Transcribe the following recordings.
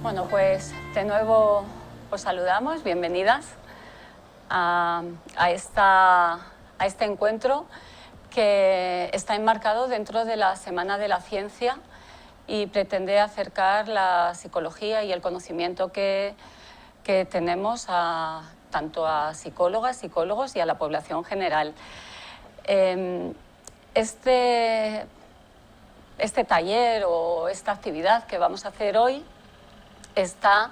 Bueno, pues de nuevo os saludamos, bienvenidas a este encuentro que está enmarcado dentro de la Semana de la Ciencia y pretende acercar la psicología y el conocimiento que tenemos tanto a psicólogas, psicólogos y a la población general. Este taller o esta actividad que vamos a hacer hoy está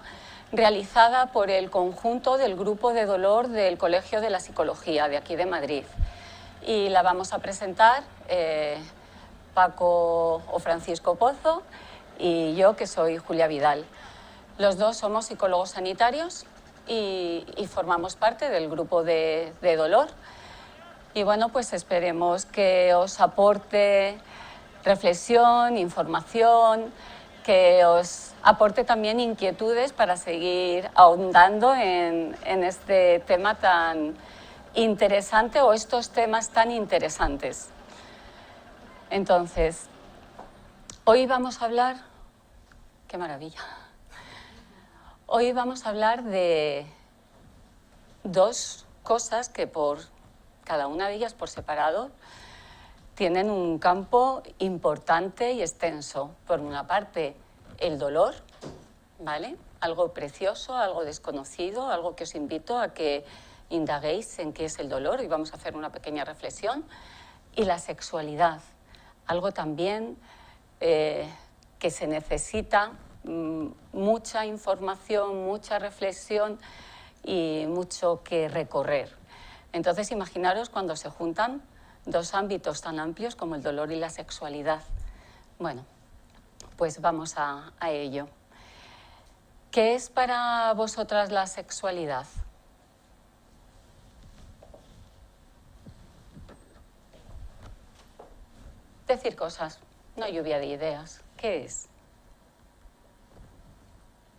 realizada por el conjunto del Grupo de Dolor del Colegio de la Psicología de aquí de Madrid. Y la vamos a presentar Paco o Francisco Pozo y yo, que soy Julia Vidal. Los dos somos psicólogos sanitarios y formamos parte del Grupo de Dolor. Y bueno, pues esperemos que os aporte reflexión, información, que os aporte también inquietudes para seguir ahondando en este tema tan interesante o estos temas tan interesantes. Entonces, hoy vamos a hablar... ¡Qué maravilla! Hoy vamos a hablar de dos cosas que por cada una de ellas por separado tienen un campo importante y extenso. Por una parte, el dolor, ¿vale? Algo precioso, algo desconocido, algo que os invito a que indaguéis en qué es el dolor y vamos a hacer una pequeña reflexión. Y la sexualidad, algo también que se necesita mucha información, mucha reflexión y mucho que recorrer. Entonces, imaginaros cuando se juntan dos ámbitos tan amplios como el dolor y la sexualidad. Bueno, pues vamos a ello. ¿Qué es para vosotras la sexualidad? Decir cosas, no lluvia de ideas. ¿Qué es?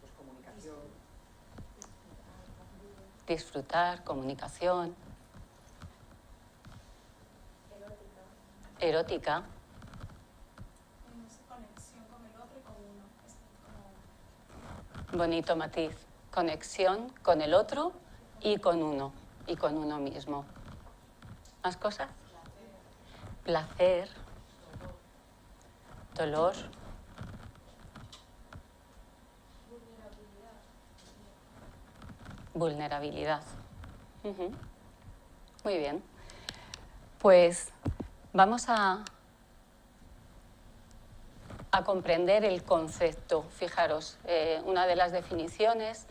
Pues comunicación. Disfrutar, comunicación. Erótica. Conexión con el otro y con uno. Bonito matiz. Conexión con el otro y con uno mismo. ¿Más cosas? Placer. Dolor. Vulnerabilidad. Muy bien. Pues vamos a comprender el concepto. Fijaros, una de las definiciones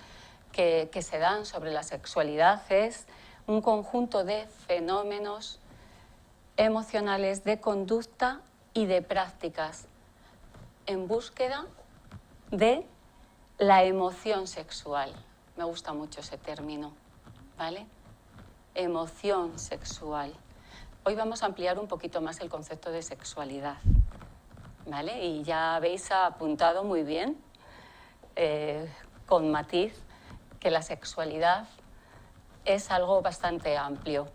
que se dan sobre la sexualidad es un conjunto de fenómenos emocionales de conducta y de prácticas en búsqueda de la emoción sexual. Me gusta mucho ese término, ¿vale? Emoción sexual. Hoy vamos a ampliar un poquito más el concepto de sexualidad, ¿vale? Y ya habéis apuntado muy bien, con matiz, que la sexualidad es algo bastante amplio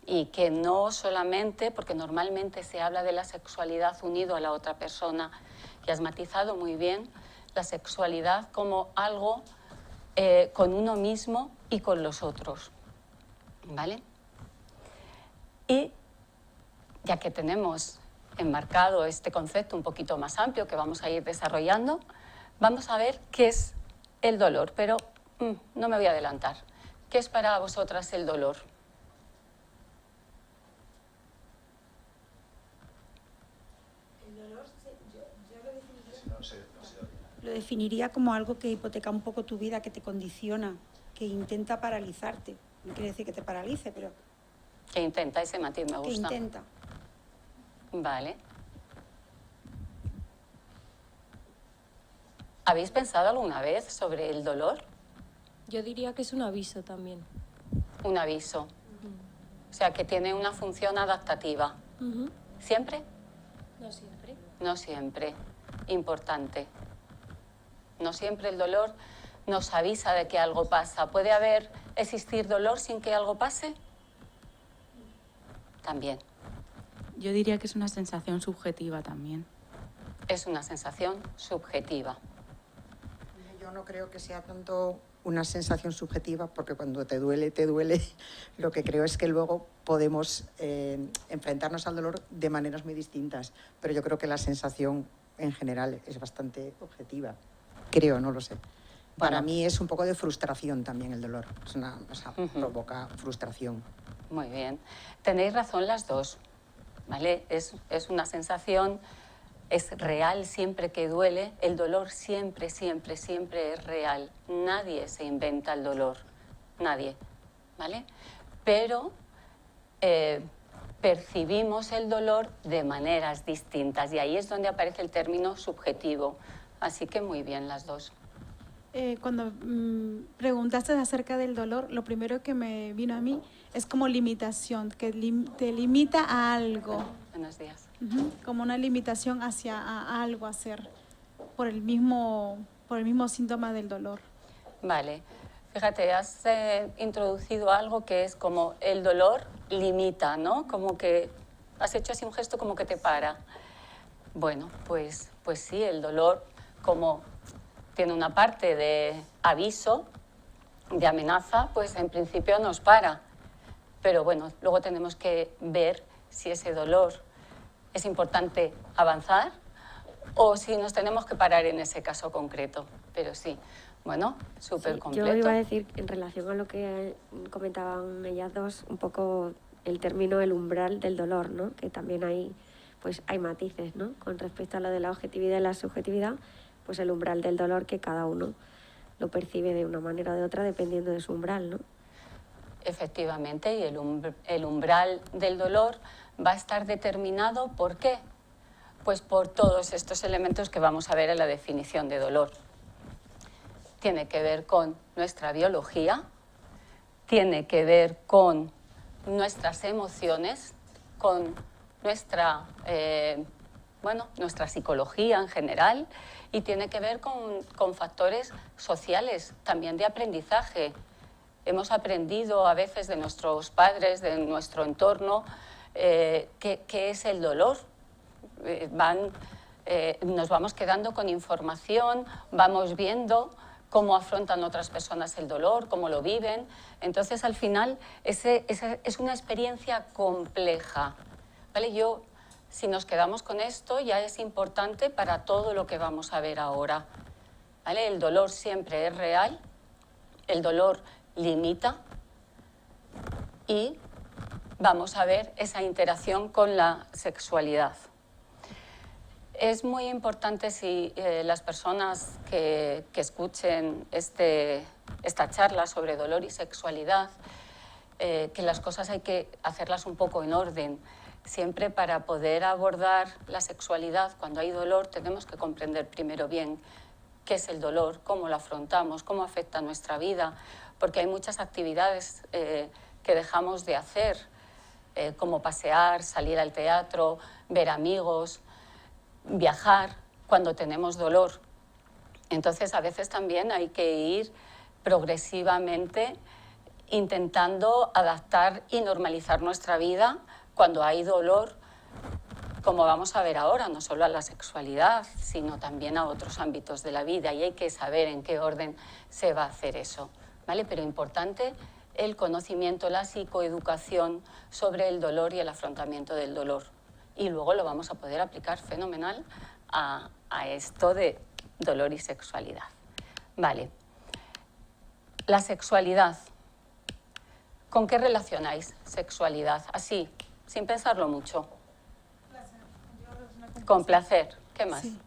y que no solamente, porque normalmente se habla de la sexualidad unido a la otra persona, y has matizado muy bien la sexualidad como algo con uno mismo y con los otros, ¿vale? Y ya que tenemos enmarcado este concepto un poquito más amplio que vamos a ir desarrollando, vamos a ver qué es el dolor, pero no me voy a adelantar. ¿Qué es para vosotras el dolor? El dolor, yo lo definiría como algo que hipoteca un poco tu vida, que te condiciona, que intenta paralizarte. No quiere decir que te paralice, pero... Que intenta, ese matiz me gusta. Que intenta. Vale. ¿Habéis pensado alguna vez sobre el dolor? Yo diría que es un aviso también. Un aviso. O sea, que tiene una función adaptativa. ¿Siempre? No siempre. No siempre. Importante. No siempre el dolor nos avisa de que algo pasa. ¿Puede existir dolor sin que algo pase? También. Yo diría que es una sensación subjetiva también. Es una sensación subjetiva. Yo no creo que sea tanto una sensación subjetiva, porque cuando te duele, te duele. Lo que creo es que luego podemos enfrentarnos al dolor de maneras muy distintas, pero yo creo que la sensación en general es bastante objetiva. Creo, no lo sé. Para mí es un poco de frustración también el dolor. Provoca frustración. Muy bien. Tenéis razón las dos, ¿vale? Es una sensación, es real siempre que duele. El dolor siempre, siempre, siempre es real. Nadie se inventa el dolor. Nadie, ¿vale? Pero percibimos el dolor de maneras distintas y ahí es donde aparece el término subjetivo. Así que muy bien las dos. Cuando preguntaste acerca del dolor, lo primero que me vino a mí es como limitación, que te limita a algo. Buenos días. Como una limitación hacia a algo hacer por el mismo síntoma del dolor. Vale. Fíjate, has introducido algo que es como el dolor limita, ¿no? Como que has hecho así un gesto como que te para. Bueno, pues sí, el dolor como tiene una parte de aviso, de amenaza, pues en principio nos para. Pero bueno, luego tenemos que ver si ese dolor es importante avanzar o si nos tenemos que parar en ese caso concreto. Pero sí, bueno, súper completo. Yo iba a decir, en relación a lo que comentaban ellas dos, un poco el término el umbral del dolor, ¿no? Que también hay matices, ¿no? Con respecto a lo de la objetividad y la subjetividad, pues el umbral del dolor que cada uno lo percibe de una manera o de otra dependiendo de su umbral, ¿no? Efectivamente, y el umbral del dolor va a estar determinado ¿por qué? Pues por todos estos elementos que vamos a ver en la definición de dolor. Tiene que ver con nuestra biología, tiene que ver con nuestras emociones, con nuestra psicología en general y tiene que ver con factores sociales, también de aprendizaje. Hemos aprendido a veces de nuestros padres, de nuestro entorno, qué es el dolor. Nos vamos quedando con información, vamos viendo cómo afrontan otras personas el dolor, cómo lo viven. Entonces, al final, es una experiencia compleja, ¿vale? Si nos quedamos con esto, ya es importante para todo lo que vamos a ver ahora, ¿vale? El dolor siempre es real, el dolor limita y vamos a ver esa interacción con la sexualidad. Es muy importante si las personas que escuchen esta charla sobre dolor y sexualidad, que las cosas hay que hacerlas un poco en orden. Siempre para poder abordar la sexualidad cuando hay dolor tenemos que comprender primero bien qué es el dolor, cómo lo afrontamos, cómo afecta a nuestra vida, porque hay muchas actividades que dejamos de hacer, como pasear, salir al teatro, ver amigos, viajar cuando tenemos dolor. Entonces, a veces también hay que ir progresivamente intentando adaptar y normalizar nuestra vida cuando hay dolor, como vamos a ver ahora, no solo a la sexualidad, sino también a otros ámbitos de la vida, y hay que saber en qué orden se va a hacer eso, ¿vale? Pero importante el conocimiento, la psicoeducación sobre el dolor y el afrontamiento del dolor. Y luego lo vamos a poder aplicar fenomenal a esto de dolor y sexualidad. Vale. La sexualidad. ¿Con qué relacionáis sexualidad? Así, sin pensarlo mucho. Placer. Con placer. ¿Qué más? Sí.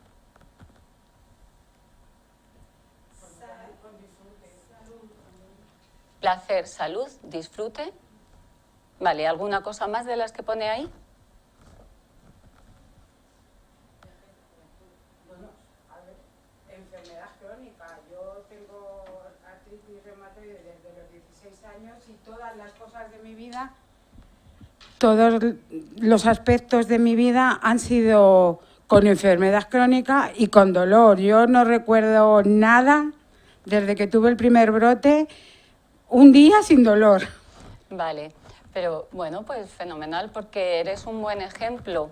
Placer, salud, disfrute. Vale, ¿alguna cosa más de las que pone ahí? Bueno, a ver, enfermedad crónica. Yo tengo artritis reumatoide desde los 16 años y todas las cosas de mi vida todos los aspectos de mi vida han sido con enfermedad crónica y con dolor. Yo no recuerdo nada desde que tuve el primer brote, un día sin dolor. Vale, pero bueno, pues fenomenal, porque eres un buen ejemplo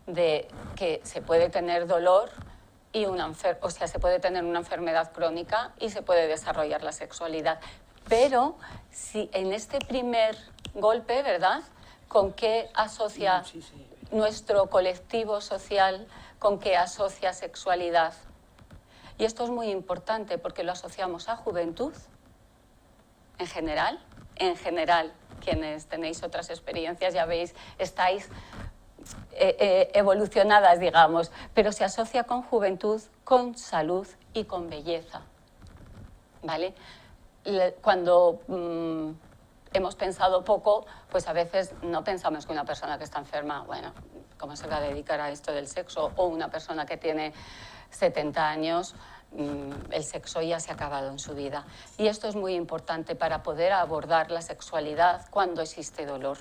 de que se puede tener dolor y se puede tener una enfermedad crónica y se puede desarrollar la sexualidad. Pero si en este primer golpe, ¿verdad?, ¿con qué asocia nuestro colectivo social, con qué asocia sexualidad? Y esto es muy importante porque lo asociamos a juventud, en general, quienes tenéis otras experiencias ya veis, estáis evolucionadas, digamos, pero se asocia con juventud, con salud y con belleza, ¿vale? Cuando hemos pensado poco, pues a veces no pensamos que una persona que está enferma, bueno, ¿cómo se va a dedicar a esto del sexo? O una persona que tiene 70 años, el sexo ya se ha acabado en su vida. Y esto es muy importante para poder abordar la sexualidad cuando existe dolor.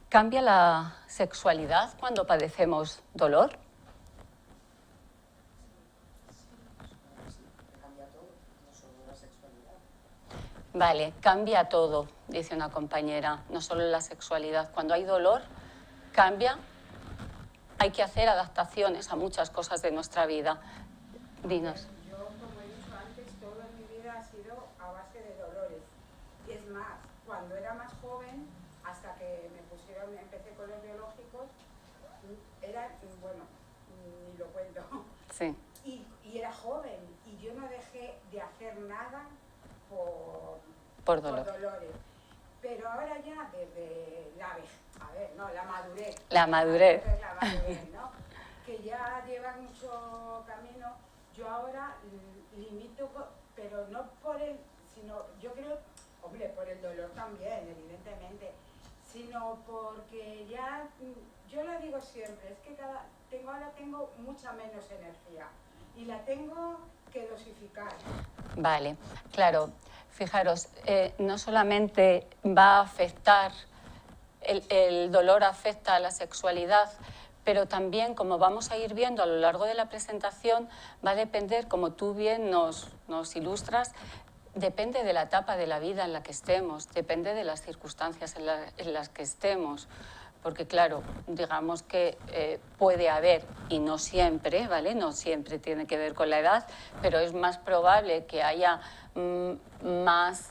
¿Cambia la sexualidad cuando padecemos dolor? Vale, cambia todo, dice una compañera, no solo la sexualidad. Cuando hay dolor, cambia. Hay que hacer adaptaciones a muchas cosas de nuestra vida. Dinos. Yo, como he dicho antes, toda mi vida ha sido a base de dolores. Y es más, cuando era más joven, hasta que empecé con los biológicos, era, bueno, ni lo cuento. Sí. Y era joven, y yo no dejé de hacer nada por dolores. Pero ahora ya desde la madurez. La madurez. La madurez, ¿no? Que ya lleva mucho camino. Yo ahora limito, pero no por el, sino yo creo, hombre, por el dolor también, evidentemente, sino porque ya, yo lo digo siempre, es que ahora tengo mucha menos energía y la tengo que dosificar. Vale, claro. Fijaros, no solamente va a afectar, el dolor afecta a la sexualidad, pero también, como vamos a ir viendo a lo largo de la presentación, va a depender, como tú bien nos ilustras, depende de la etapa de la vida en la que estemos, depende de las circunstancias en las que estemos. Porque claro, digamos que puede haber, y no siempre, ¿vale? No siempre tiene que ver con la edad, pero es más probable que haya más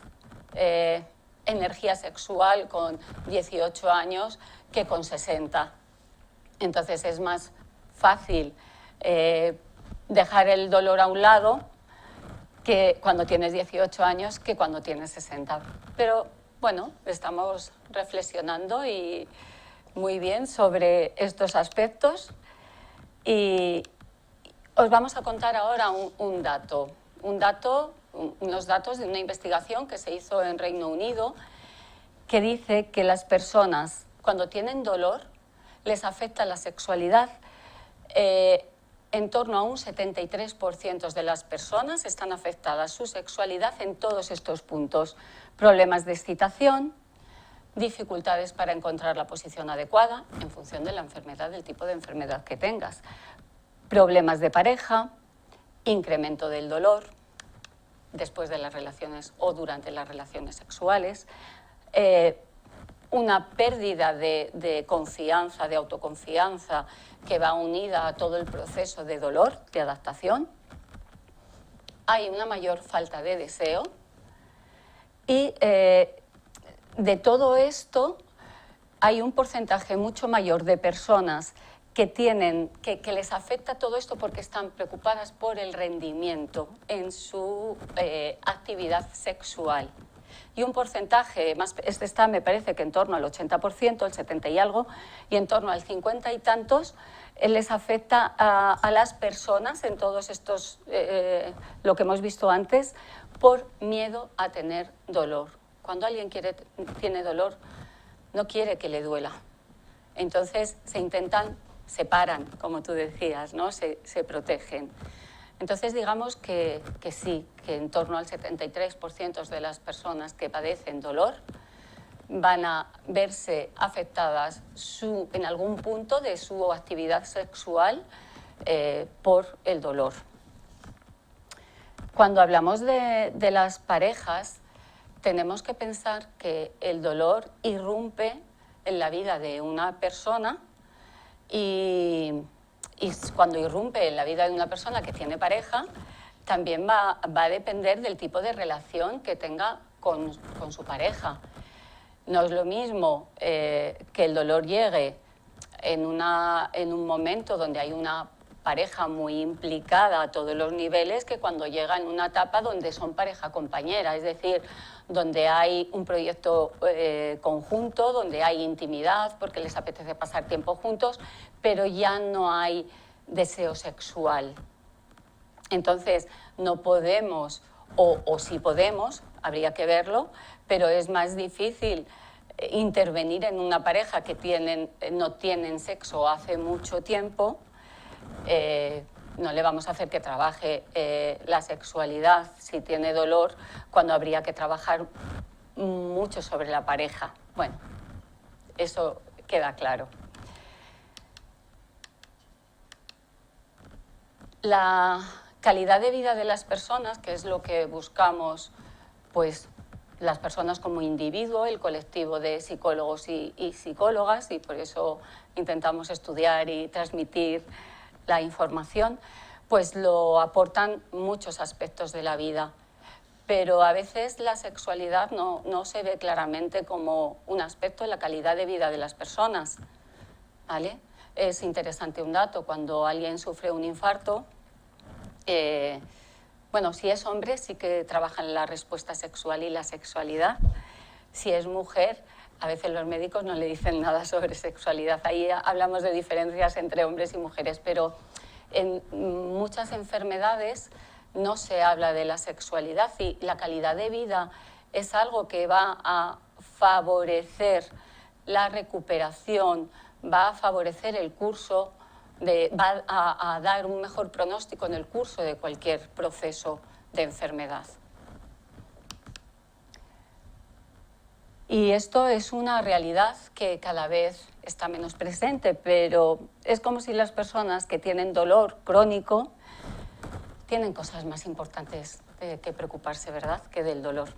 energía sexual con 18 años que con 60. Entonces es más fácil dejar el dolor a un lado que cuando tienes 18 años que cuando tienes 60. Pero bueno, estamos reflexionando y muy bien sobre estos aspectos y os vamos a contar ahora unos datos de una investigación que se hizo en Reino Unido que dice que las personas cuando tienen dolor les afecta la sexualidad. En torno a un 73% de las personas están afectadas su sexualidad en todos estos puntos. Problemas de excitación, dificultades para encontrar la posición adecuada en función de la enfermedad, del tipo de enfermedad que tengas. Problemas de pareja, incremento del dolor después de las relaciones o durante las relaciones sexuales, una pérdida de confianza, de autoconfianza que va unida a todo el proceso de dolor, de adaptación. Hay una mayor falta de deseo y de todo esto hay un porcentaje mucho mayor de personas que les afecta todo esto porque están preocupadas por el rendimiento en su actividad sexual. Y un porcentaje, me parece que en torno al 80%, el 70 y algo, y en torno al 50 y tantos, les afecta a las personas en todos estos, lo que hemos visto antes, por miedo a tener dolor. Cuando alguien tiene dolor, no quiere que le duela. Entonces separan, como tú decías, ¿no? Se protegen. Entonces, digamos que sí, que en torno al 73% de las personas que padecen dolor van a verse afectadas en algún punto de su actividad sexual por el dolor. Cuando hablamos de las parejas, tenemos que pensar que el dolor irrumpe en la vida de una persona y cuando irrumpe en la vida de una persona que tiene pareja, también va a depender del tipo de relación que tenga con su pareja. No es lo mismo que el dolor llegue en un momento donde hay una pareja muy implicada a todos los niveles que cuando llega en una etapa donde son pareja compañera, es decir, donde hay un proyecto conjunto, donde hay intimidad porque les apetece pasar tiempo juntos, pero ya no hay deseo sexual. Entonces, no podemos, o sí podemos, habría que verlo, pero es más difícil intervenir en una pareja que no tienen sexo hace mucho tiempo. No le vamos a hacer que trabaje la sexualidad si tiene dolor, cuando habría que trabajar mucho sobre la pareja. Bueno, eso queda claro. La calidad de vida de las personas, que es lo que buscamos, pues las personas como individuo, el colectivo de psicólogos y psicólogas, y por eso intentamos estudiar y transmitir la información, pues lo aportan muchos aspectos de la vida. Pero a veces la sexualidad no se ve claramente como un aspecto de la calidad de vida de las personas, ¿vale? Es interesante un dato: cuando alguien sufre un infarto, bueno, si es hombre sí que trabajan la respuesta sexual y la sexualidad. Si es mujer, a veces los médicos no le dicen nada sobre sexualidad. Ahí hablamos de diferencias entre hombres y mujeres, pero en muchas enfermedades no se habla de la sexualidad, y la calidad de vida es algo que va a favorecer la recuperación, va a favorecer el curso, va a dar un mejor pronóstico en el curso de cualquier proceso de enfermedad. Y esto es una realidad que cada vez está menos presente, pero es como si las personas que tienen dolor crónico tienen cosas más importantes que preocuparse, ¿verdad?, que del dolor.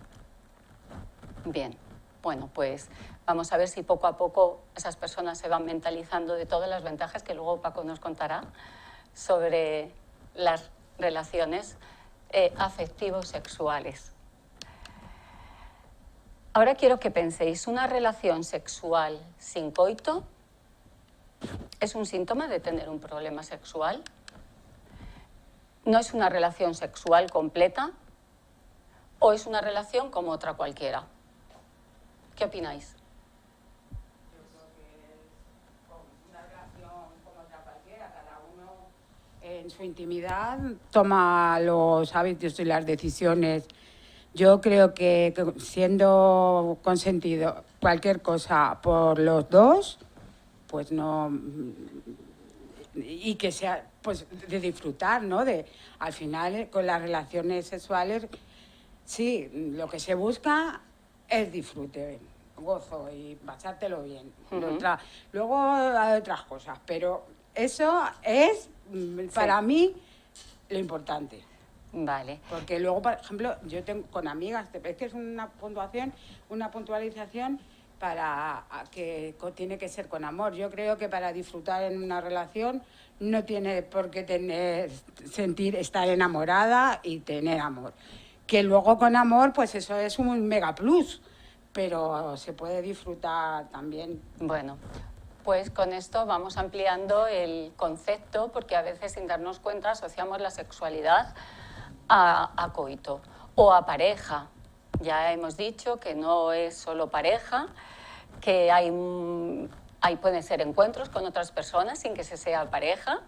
Bien, bueno, pues vamos a ver si poco a poco esas personas se van mentalizando de todas las ventajas que luego Paco nos contará sobre las relaciones afectivo-sexuales. Ahora quiero que penséis, ¿una relación sexual sin coito es un síntoma de tener un problema sexual? ¿No es una relación sexual completa? ¿O es una relación como otra cualquiera? ¿Qué opináis? Yo creo que es una relación como otra cualquiera. Cada uno en su intimidad toma los hábitos y las decisiones. Yo creo que siendo consentido cualquier cosa por los dos, pues no... Y que sea, pues, de disfrutar, ¿no? Al final, con las relaciones sexuales, sí, lo que se busca es disfrute, gozo y pasártelo bien. Luego hay otras cosas, pero eso es, para mí, lo importante. Vale. Porque luego, por ejemplo, yo tengo con amigas, es que es una puntualización para que tiene que ser con amor. Yo creo que para disfrutar en una relación no tiene por qué estar enamorada y tener amor. Que luego con amor, pues eso es un mega plus, pero se puede disfrutar también. Bueno, pues con esto vamos ampliando el concepto, porque a veces sin darnos cuenta asociamos la sexualidad a coito o a pareja. Ya hemos dicho que no es solo pareja, que pueden ser encuentros con otras personas sin que se sea pareja,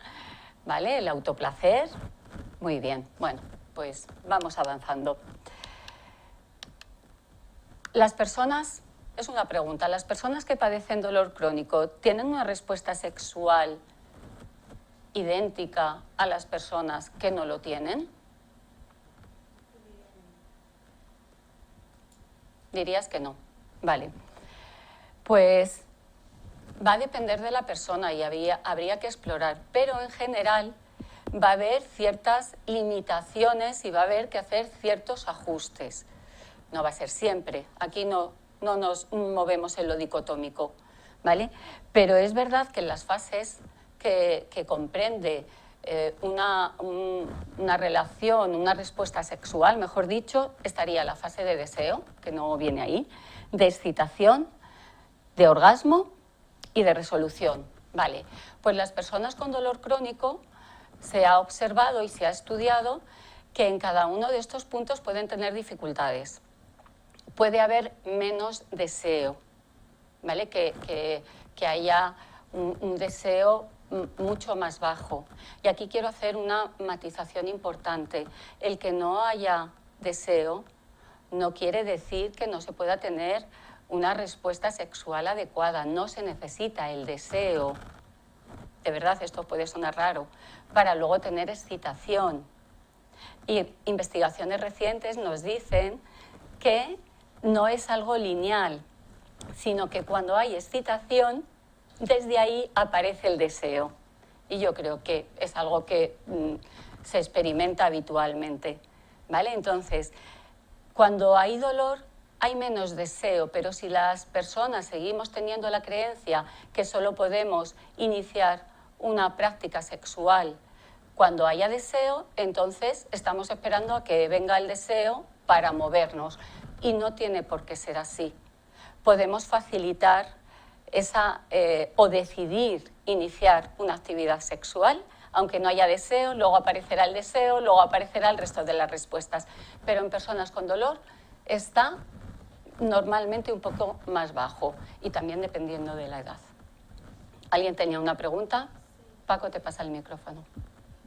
¿vale? El autoplacer. Muy bien, bueno, pues vamos avanzando. Las personas, es una pregunta, ¿las personas que padecen dolor crónico tienen una respuesta sexual idéntica a las personas que no lo tienen? Dirías que no. Vale. Pues va a depender de la persona y habría que explorar, pero en general va a haber ciertas limitaciones y va a haber que hacer ciertos ajustes. No va a ser siempre, aquí no nos movemos en lo dicotómico, ¿vale? Pero es verdad que en las fases que comprende una relación, una respuesta sexual, mejor dicho, estaría la fase de deseo, que no viene ahí, de excitación, de orgasmo y de resolución. Vale, pues las personas con dolor crónico se ha observado y se ha estudiado que en cada uno de estos puntos pueden tener dificultades. Puede haber menos deseo, ¿vale? Que haya un deseo mucho más bajo. Y aquí quiero hacer una matización importante. El que no haya deseo no quiere decir que no se pueda tener una respuesta sexual adecuada. No se necesita el deseo, de verdad esto puede sonar raro, para luego tener excitación. Y investigaciones recientes nos dicen que no es algo lineal, sino que cuando hay excitación, desde ahí aparece el deseo. Y yo creo que es algo que se experimenta habitualmente, ¿vale? Entonces, cuando hay dolor, hay menos deseo, pero si las personas seguimos teniendo la creencia que solo podemos iniciar una práctica sexual cuando haya deseo, entonces estamos esperando a que venga el deseo para movernos. Y no tiene por qué ser así. Podemos facilitar o decidir iniciar una actividad sexual, aunque no haya deseo, luego aparecerá el deseo, luego aparecerá el resto de las respuestas. Pero en personas con dolor está normalmente un poco más bajo y también dependiendo de la edad. ¿Alguien tenía una pregunta? Paco, te pasa el micrófono.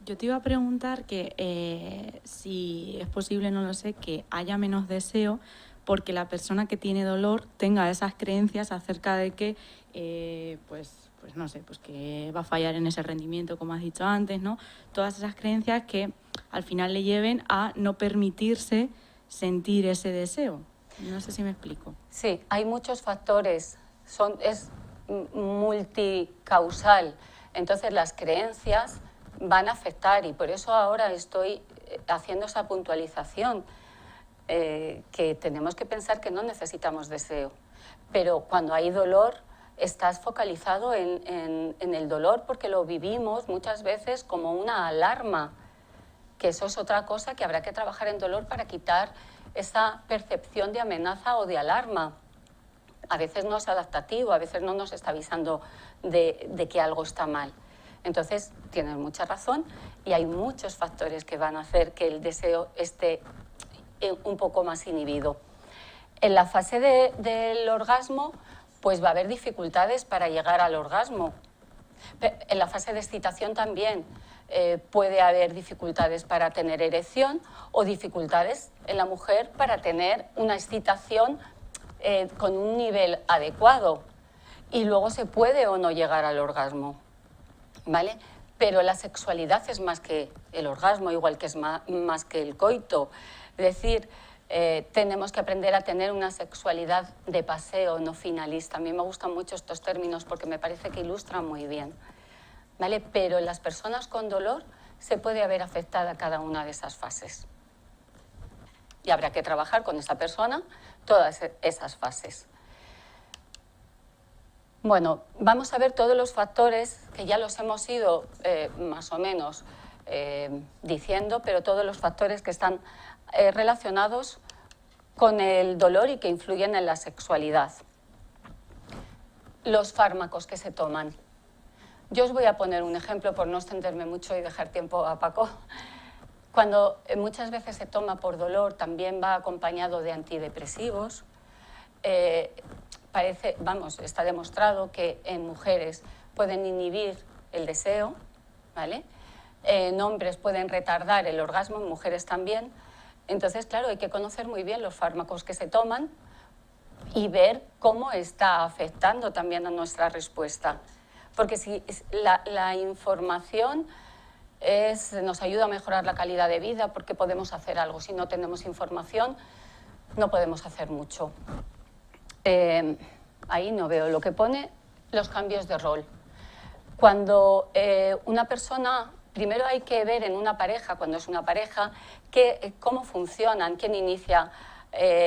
Yo te iba a preguntar que si es posible, no lo sé, que haya menos deseo porque la persona que tiene dolor tenga esas creencias acerca de que, pues no sé, pues que va a fallar en ese rendimiento, como has dicho antes, ¿no? Todas esas creencias que al final le lleven a no permitirse sentir ese deseo. No sé si me explico. Sí, hay muchos factores, es multicausal, entonces las creencias van a afectar y por eso ahora estoy haciendo esa puntualización, que tenemos que pensar que no necesitamos deseo, pero cuando hay dolor estás focalizado en el dolor porque lo vivimos muchas veces como una alarma, que eso es otra cosa que habrá que trabajar en dolor para quitar esa percepción de amenaza o de alarma. A veces no es adaptativo, a veces no nos está avisando de que algo está mal. Entonces, tienes mucha razón y hay muchos factores que van a hacer que el deseo esté un poco más inhibido. En la fase del orgasmo, pues va a haber dificultades para llegar al orgasmo. En la fase de excitación también puede haber dificultades para tener erección o dificultades en la mujer para tener una excitación con un nivel adecuado. Y luego se puede o no llegar al orgasmo, ¿vale? Pero la sexualidad es más que el orgasmo, igual que es más que el coito. Es decir, tenemos que aprender a tener una sexualidad de paseo, no finalista. A mí me gustan mucho estos términos porque me parece que ilustran muy bien, ¿vale? Pero en las personas con dolor se puede haber afectada cada una de esas fases. Y habrá que trabajar con esa persona todas esas fases. Bueno, vamos a ver todos los factores que ya los hemos ido más o menos diciendo, pero todos los factores que están relacionados con el dolor y que influyen en la sexualidad. Los fármacos que se toman. Yo os voy a poner un ejemplo por no extenderme mucho y dejar tiempo a Paco. Cuando muchas veces se toma por dolor, también va acompañado de antidepresivos. Está demostrado que en mujeres pueden inhibir el deseo, ¿vale? En hombres pueden retardar el orgasmo, en mujeres también. Entonces, claro, hay que conocer muy bien los fármacos que se toman y ver cómo está afectando también a nuestra respuesta. Porque si la información nos ayuda a mejorar la calidad de vida, porque podemos hacer algo. Si no tenemos información, no podemos hacer mucho. Ahí no veo lo que pone los cambios de rol. Cuando una persona, primero hay que ver en una pareja, cuando es una pareja, cómo funcionan, quién inicia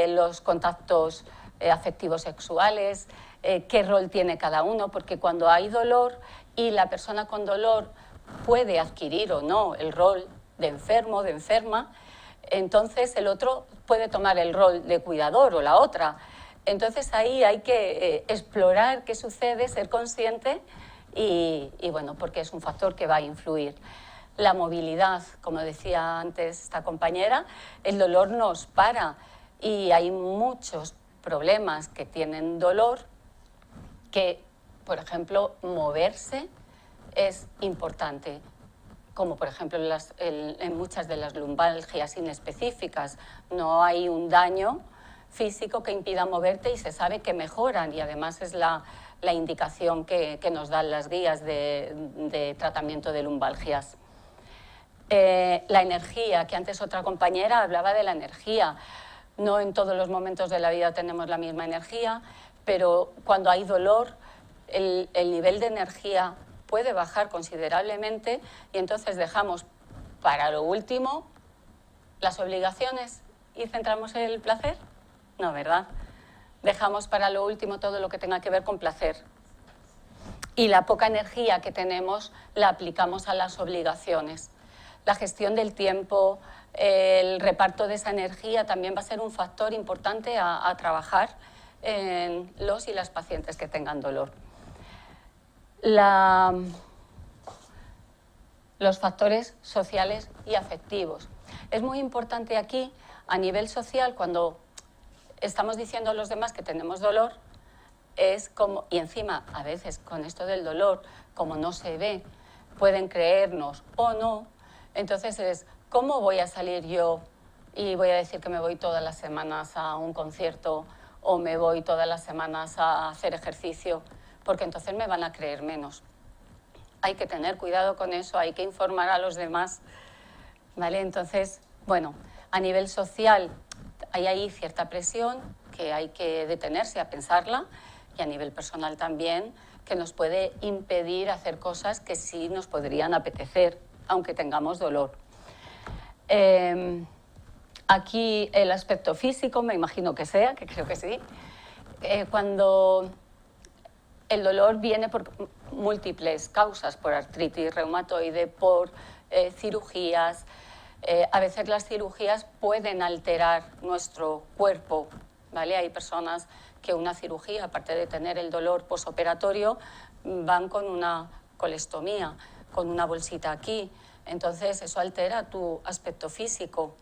los contactos afectivos sexuales, qué rol tiene cada uno, porque cuando hay dolor y la persona con dolor puede adquirir o no el rol de enfermo, de enferma, entonces el otro puede tomar el rol de cuidador o la otra. Entonces ahí hay que explorar qué sucede, ser consciente y bueno, porque es un factor que va a influir. La movilidad, como decía antes esta compañera, el dolor nos para y hay muchos problemas que tienen dolor que, por ejemplo, moverse es importante, como por ejemplo en muchas de las lumbalgias inespecíficas. No hay un daño físico que impida moverte y se sabe que mejoran y además es la indicación que nos dan las guías de tratamiento de lumbalgias. La energía, que antes otra compañera hablaba de la energía. No en todos los momentos de la vida tenemos la misma energía, pero cuando hay dolor el nivel de energía puede bajar considerablemente y entonces dejamos para lo último las obligaciones y centramos en el placer. No, ¿verdad? Dejamos para lo último todo lo que tenga que ver con placer. Y la poca energía que tenemos la aplicamos a las obligaciones. La gestión del tiempo, el reparto de esa energía también va a ser un factor importante a trabajar en los y las pacientes que tengan dolor. Los factores sociales y afectivos. Es muy importante aquí, a nivel social, cuando estamos diciendo a los demás que tenemos dolor, es como, y encima a veces con esto del dolor, como no se ve, pueden creernos o no, entonces es, ¿cómo voy a salir yo y voy a decir que me voy todas las semanas a un concierto o me voy todas las semanas a hacer ejercicio? Porque entonces me van a creer menos. Hay que tener cuidado con eso, hay que informar a los demás, ¿vale? Entonces, bueno, a nivel social hay ahí cierta presión que hay que detenerse a pensarla y a nivel personal también, que nos puede impedir hacer cosas que sí nos podrían apetecer, aunque tengamos dolor. Aquí el aspecto físico, me imagino que sea, que creo que sí. Cuando el dolor viene por múltiples causas, por artritis reumatoide, por cirugías. A veces las cirugías pueden alterar nuestro cuerpo, ¿vale? Hay personas que una cirugía, aparte de tener el dolor posoperatorio, van con una colestomía, con una bolsita aquí. Entonces eso altera tu aspecto físico.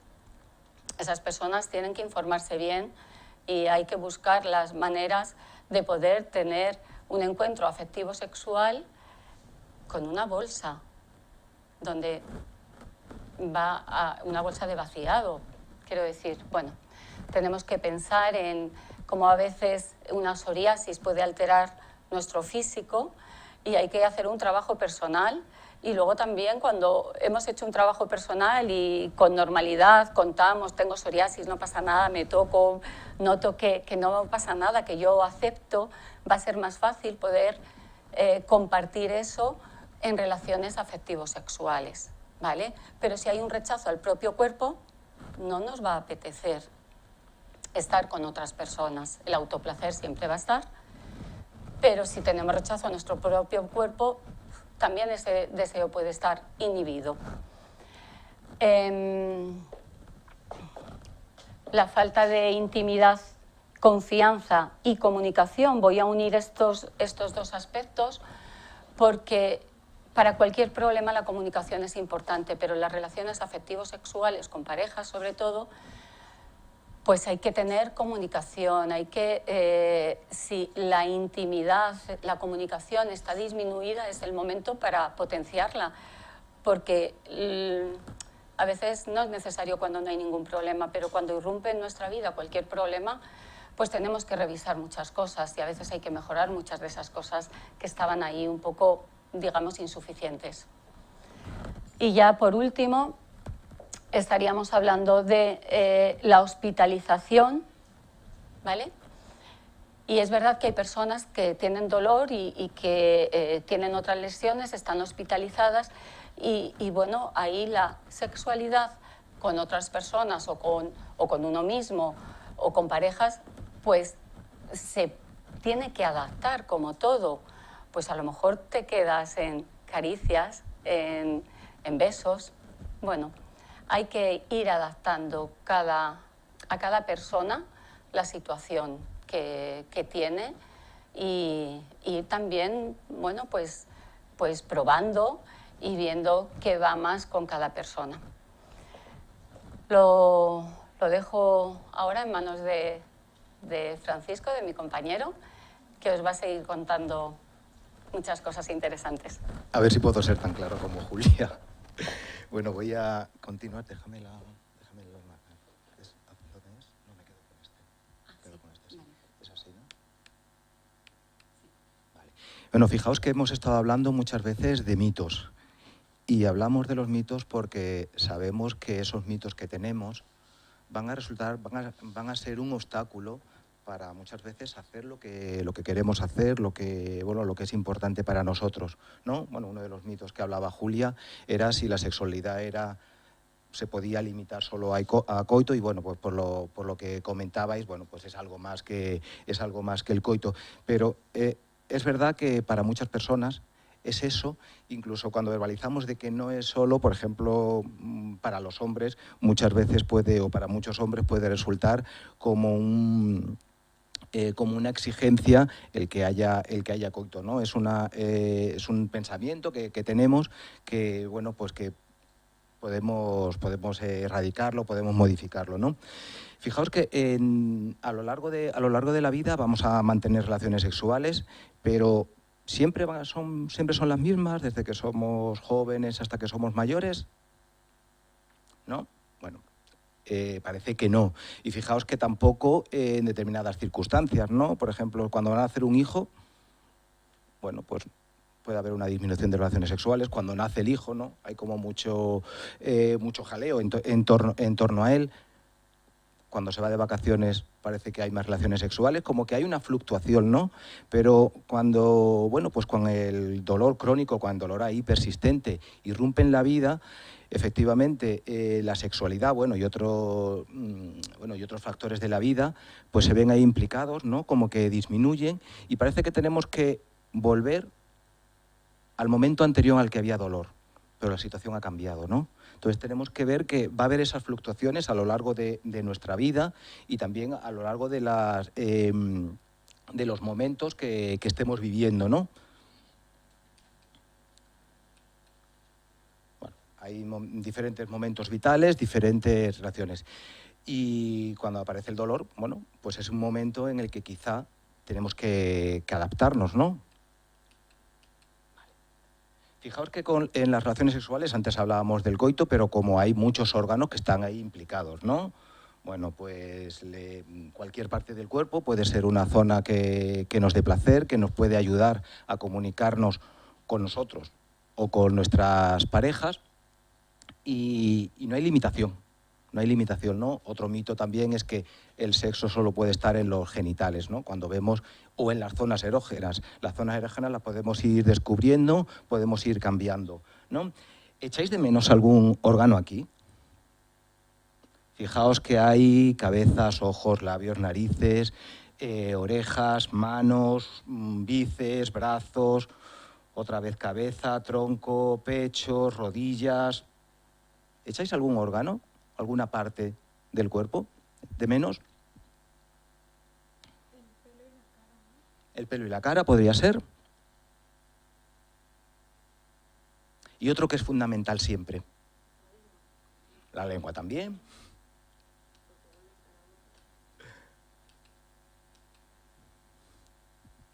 Esas personas tienen que informarse bien y hay que buscar las maneras de poder tener un encuentro afectivo sexual con una bolsa, donde va a una bolsa de vaciado. Quiero decir, bueno, tenemos que pensar en cómo a veces una psoriasis puede alterar nuestro físico y hay que hacer un trabajo personal. Y luego también cuando hemos hecho un trabajo personal y con normalidad contamos, tengo psoriasis, no pasa nada, me toco, noto que no pasa nada, que yo acepto, va a ser más fácil poder compartir eso en relaciones afectivo-sexuales, ¿vale? Pero si hay un rechazo al propio cuerpo, no nos va a apetecer estar con otras personas. El autoplacer siempre va a estar, pero si tenemos rechazo a nuestro propio cuerpo, también ese deseo puede estar inhibido. La falta de intimidad, confianza y comunicación, voy a unir estos dos aspectos porque para cualquier problema la comunicación es importante, pero en las relaciones afectivo-sexuales, con parejas sobre todo, pues hay que tener comunicación, hay que, si la intimidad, la comunicación está disminuida, es el momento para potenciarla, porque a veces no es necesario cuando no hay ningún problema, pero cuando irrumpe en nuestra vida cualquier problema, pues tenemos que revisar muchas cosas y a veces hay que mejorar muchas de esas cosas que estaban ahí un poco, digamos, insuficientes. Y ya por último, estaríamos hablando de la hospitalización, ¿vale? Y es verdad que hay personas que tienen dolor y que tienen otras lesiones, están hospitalizadas y bueno, ahí la sexualidad con otras personas o con uno mismo o con parejas, pues se tiene que adaptar como todo. Pues a lo mejor te quedas en caricias, en besos. Bueno, hay que ir adaptando a cada persona la situación que tiene y también, bueno, pues probando y viendo qué va más con cada persona. Lo dejo ahora en manos de Francisco, de mi compañero, que os va a seguir contando muchas cosas interesantes. A ver si puedo ser tan claro como Julia. Bueno, voy a continuar. Déjame los marcar. ¿Lo tienes? No, me quedo con este. Quedo con este, sí. ¿Es así, no? Vale. Bueno, fijaos que hemos estado hablando muchas veces de mitos. Y hablamos de los mitos porque sabemos que esos mitos que tenemos van a ser un obstáculo para muchas veces hacer lo que queremos hacer, lo que es importante para nosotros, ¿no? Bueno, uno de los mitos que hablaba Julia era si la sexualidad se podía limitar solo a coito y bueno, pues por lo que comentabais, bueno, pues es algo más que el coito. Pero es verdad que para muchas personas es eso, incluso cuando verbalizamos de que no es solo, por ejemplo, para los hombres, muchas veces o para muchos hombres puede resultar como una exigencia el que haya coito, ¿no? Es un pensamiento que tenemos que, bueno, pues que podemos erradicarlo, podemos modificarlo, ¿no? Fijaos que a lo largo de la vida vamos a mantener relaciones sexuales, pero ¿siempre son las mismas desde que somos jóvenes hasta que somos mayores? ¿No? Bueno, parece que no. Y fijaos que tampoco en determinadas circunstancias, ¿no? Por ejemplo, cuando van a nacer un hijo, bueno, pues puede haber una disminución de relaciones sexuales. Cuando nace el hijo, ¿no? Hay como mucho jaleo en torno a él. Cuando se va de vacaciones parece que hay más relaciones sexuales, como que hay una fluctuación, ¿no? Pero cuando, bueno, pues con el dolor crónico, cuando el dolor ahí persistente irrumpe en la vida, efectivamente la sexualidad, y otros factores de la vida, pues se ven ahí implicados, ¿no? Como que disminuyen y parece que tenemos que volver al momento anterior al que había dolor, pero la situación ha cambiado, ¿no? Entonces tenemos que ver que va a haber esas fluctuaciones a lo largo de nuestra vida y también a lo largo de los momentos que estemos viviendo, ¿no? Bueno, hay diferentes momentos vitales, diferentes relaciones. Y cuando aparece el dolor, bueno, pues es un momento en el que quizá tenemos que adaptarnos, ¿no? Fijaos que en las relaciones sexuales, antes hablábamos del coito, pero como hay muchos órganos que están ahí implicados, ¿no? Bueno, pues cualquier parte del cuerpo puede ser una zona que nos dé placer, que nos puede ayudar a comunicarnos con nosotros o con nuestras parejas y no hay limitación. No hay limitación, ¿no? Otro mito también es que el sexo solo puede estar en los genitales, ¿no? Cuando vemos, o en las zonas erógenas. Las zonas erógenas las podemos ir descubriendo, podemos ir cambiando, ¿no? ¿Echáis de menos algún órgano aquí? Fijaos que hay cabezas, ojos, labios, narices, orejas, manos, bíceps, brazos, otra vez cabeza, tronco, pecho, rodillas. ¿Echáis algún órgano? ¿Alguna parte del cuerpo de menos? El pelo y la cara podría ser. Y otro que es fundamental siempre. La lengua también.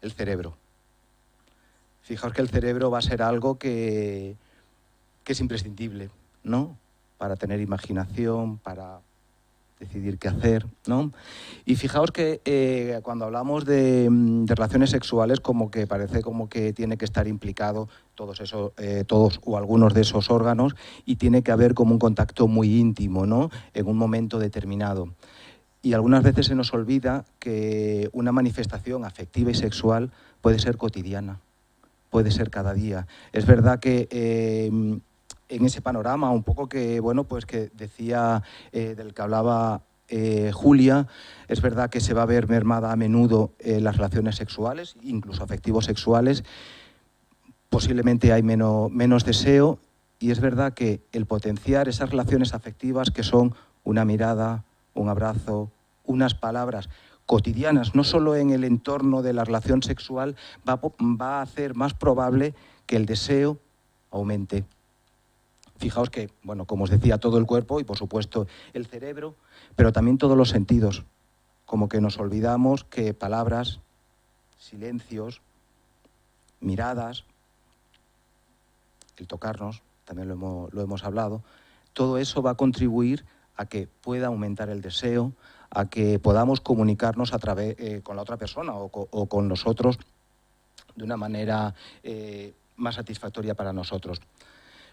El cerebro. Fijaos que el cerebro va a ser algo que es imprescindible, ¿no? Para tener imaginación, para decidir qué hacer, ¿no? Y fijaos que cuando hablamos de relaciones sexuales, como que parece como que tiene que estar implicado todos o algunos de esos órganos, y tiene que haber como un contacto muy íntimo, ¿no? En un momento determinado. Y algunas veces se nos olvida que una manifestación afectiva y sexual puede ser cotidiana, puede ser cada día. Es verdad que en ese panorama un poco que, bueno, pues que decía, del que hablaba Julia, es verdad que se va a ver mermada a menudo las relaciones sexuales, incluso afectivos sexuales, posiblemente hay menos deseo, y es verdad que el potenciar esas relaciones afectivas que son una mirada, un abrazo, unas palabras cotidianas, no solo en el entorno de la relación sexual, va a hacer más probable que el deseo aumente. Fijaos que, bueno, como os decía, todo el cuerpo y, por supuesto, el cerebro, pero también todos los sentidos. Como que nos olvidamos que palabras, silencios, miradas, el tocarnos, también lo hemos hablado, todo eso va a contribuir a que pueda aumentar el deseo, a que podamos comunicarnos con la otra persona o con nosotros de una manera más satisfactoria para nosotros.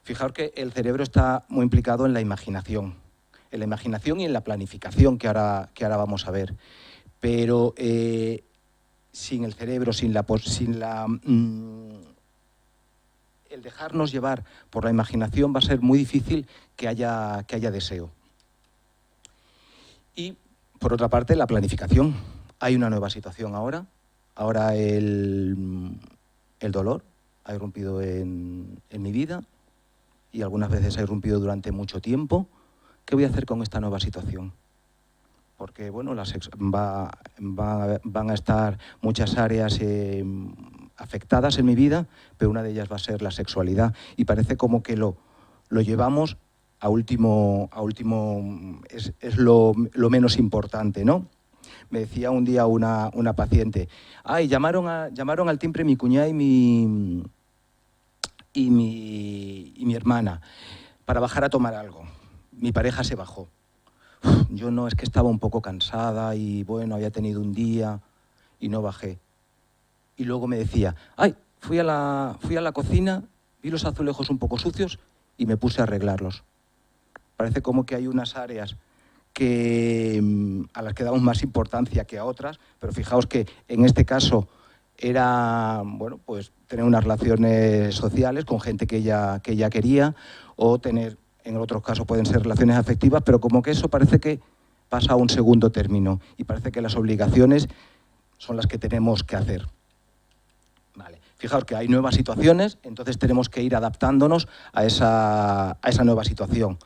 Fijaos que el cerebro está muy implicado en la imaginación y en la planificación que ahora vamos a ver. Pero sin el cerebro, el dejarnos llevar por la imaginación, va a ser muy difícil que haya deseo. Y, por otra parte, la planificación. Hay una nueva situación ahora. Ahora el dolor ha irrumpido en mi vida y algunas veces ha irrumpido durante mucho tiempo. ¿Qué voy a hacer con esta nueva situación? Porque, bueno, van a estar muchas áreas afectadas en mi vida, pero una de ellas va a ser la sexualidad. Y parece como que lo llevamos a último es lo menos importante, ¿no? Me decía un día una paciente, llamaron al timbre mi cuñada y mi hermana para bajar a tomar algo. Mi pareja se bajó. Yo no, es que estaba un poco cansada y, bueno, había tenido un día y no bajé. Y luego me decía, fui a la cocina, vi los azulejos un poco sucios y me puse a arreglarlos. Parece como que hay unas áreas a las que damos más importancia que a otras, pero fijaos que en este caso era, bueno, pues tener unas relaciones sociales con gente que ella quería, o tener, en otros casos pueden ser relaciones afectivas, pero como que eso parece que pasa a un segundo término y parece que las obligaciones son las que tenemos que hacer. Vale. Fijaos que hay nuevas situaciones, entonces tenemos que ir adaptándonos a esa nueva situación.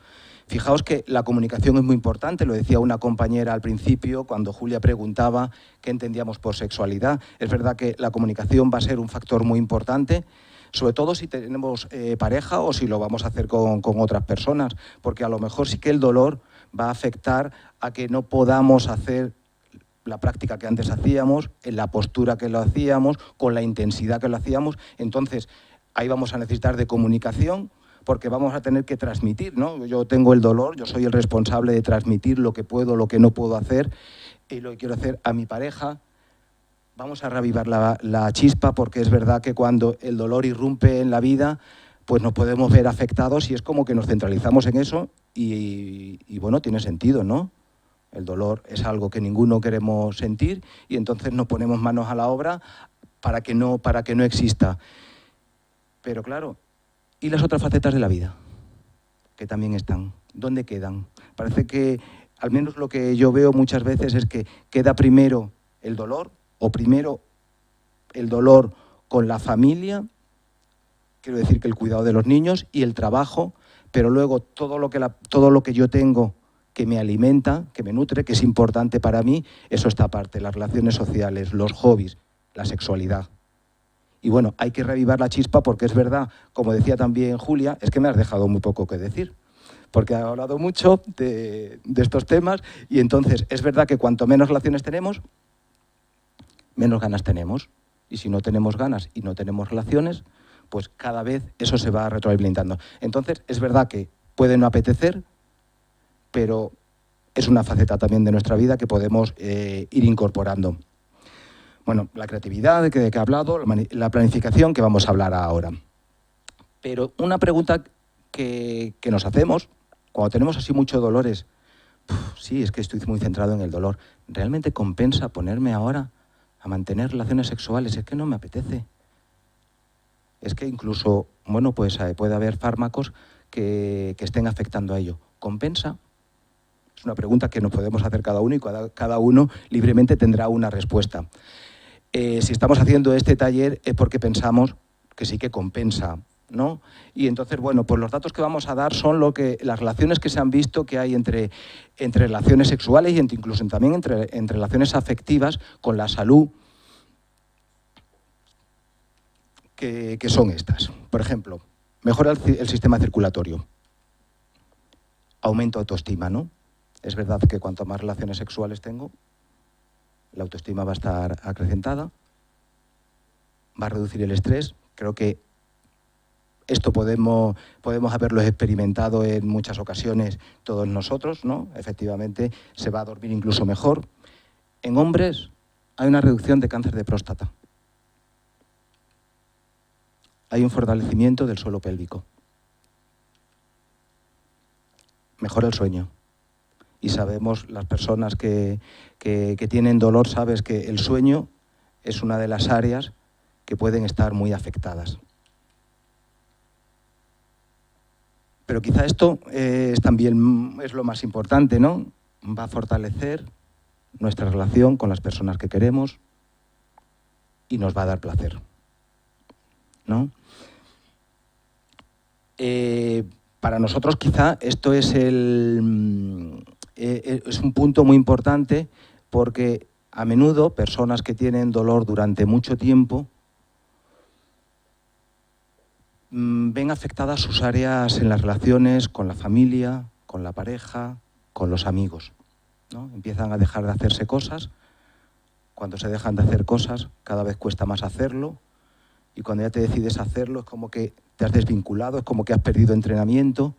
Fijaos que la comunicación es muy importante, lo decía una compañera al principio cuando Julia preguntaba qué entendíamos por sexualidad. Es verdad que la comunicación va a ser un factor muy importante, sobre todo si tenemos pareja o si lo vamos a hacer con otras personas, porque a lo mejor sí que el dolor va a afectar a que no podamos hacer la práctica que antes hacíamos, en la postura que lo hacíamos, con la intensidad que lo hacíamos. Entonces, ahí vamos a necesitar de comunicación, porque vamos a tener que transmitir, ¿no? Yo tengo el dolor, yo soy el responsable de transmitir lo que puedo, lo que no puedo hacer, y lo que quiero hacer a mi pareja. Vamos a reavivar la chispa, porque es verdad que cuando el dolor irrumpe en la vida, pues nos podemos ver afectados y es como que nos centralizamos en eso y bueno, tiene sentido, ¿no? El dolor es algo que ninguno queremos sentir y entonces nos ponemos manos a la obra para que no exista. Pero claro, ¿y las otras facetas de la vida? Que también están. ¿Dónde quedan? Parece que, al menos lo que yo veo muchas veces, es que queda primero el dolor, o primero el dolor con la familia, quiero decir que el cuidado de los niños y el trabajo, pero luego todo lo que yo tengo que me alimenta, que me nutre, que es importante para mí, eso está aparte, las relaciones sociales, los hobbies, la sexualidad. Y bueno, hay que reavivar la chispa porque es verdad, como decía también Julia, es que me has dejado muy poco que decir, porque ha hablado mucho de estos temas y entonces es verdad que cuanto menos relaciones tenemos, menos ganas tenemos. Y si no tenemos ganas y no tenemos relaciones, pues cada vez eso se va retroalimentando. Entonces es verdad que puede no apetecer, pero es una faceta también de nuestra vida que podemos ir incorporando. Bueno, la creatividad de que he hablado, la planificación que vamos a hablar ahora. Pero una pregunta que nos hacemos cuando tenemos así muchos dolores, sí, es que estoy muy centrado en el dolor. ¿Realmente compensa ponerme ahora a mantener relaciones sexuales? Es que no me apetece. Es que incluso, bueno, pues puede haber fármacos que estén afectando a ello. ¿Compensa? Es una pregunta que nos podemos hacer cada uno y cada uno libremente tendrá una respuesta. Si estamos haciendo este taller es porque pensamos que sí que compensa, ¿no? Y entonces, bueno, pues los datos que vamos a dar son las relaciones que se han visto que hay entre relaciones sexuales y incluso también entre relaciones afectivas con la salud, que son estas. Por ejemplo, mejora el sistema circulatorio, aumento de autoestima, ¿no? Es verdad que cuanto más relaciones sexuales tengo, la autoestima va a estar acrecentada, va a reducir el estrés. Creo que esto podemos haberlo experimentado en muchas ocasiones todos nosotros, ¿no? Efectivamente, se va a dormir incluso mejor. En hombres hay una reducción de cáncer de próstata. Hay un fortalecimiento del suelo pélvico. Mejora el sueño. Y sabemos, las personas que tienen dolor, sabes que el sueño es una de las áreas que pueden estar muy afectadas. Pero quizá esto también es lo más importante, ¿no? Va a fortalecer nuestra relación con las personas que queremos y nos va a dar placer, ¿no? Para nosotros quizá esto es un punto muy importante, porque a menudo personas que tienen dolor durante mucho tiempo ven afectadas sus áreas en las relaciones con la familia, con la pareja, con los amigos, ¿no? Empiezan a dejar de hacerse cosas. Cuando se dejan de hacer cosas, cada vez cuesta más hacerlo, y cuando ya te decides hacerlo es como que te has desvinculado, es como que has perdido entrenamiento.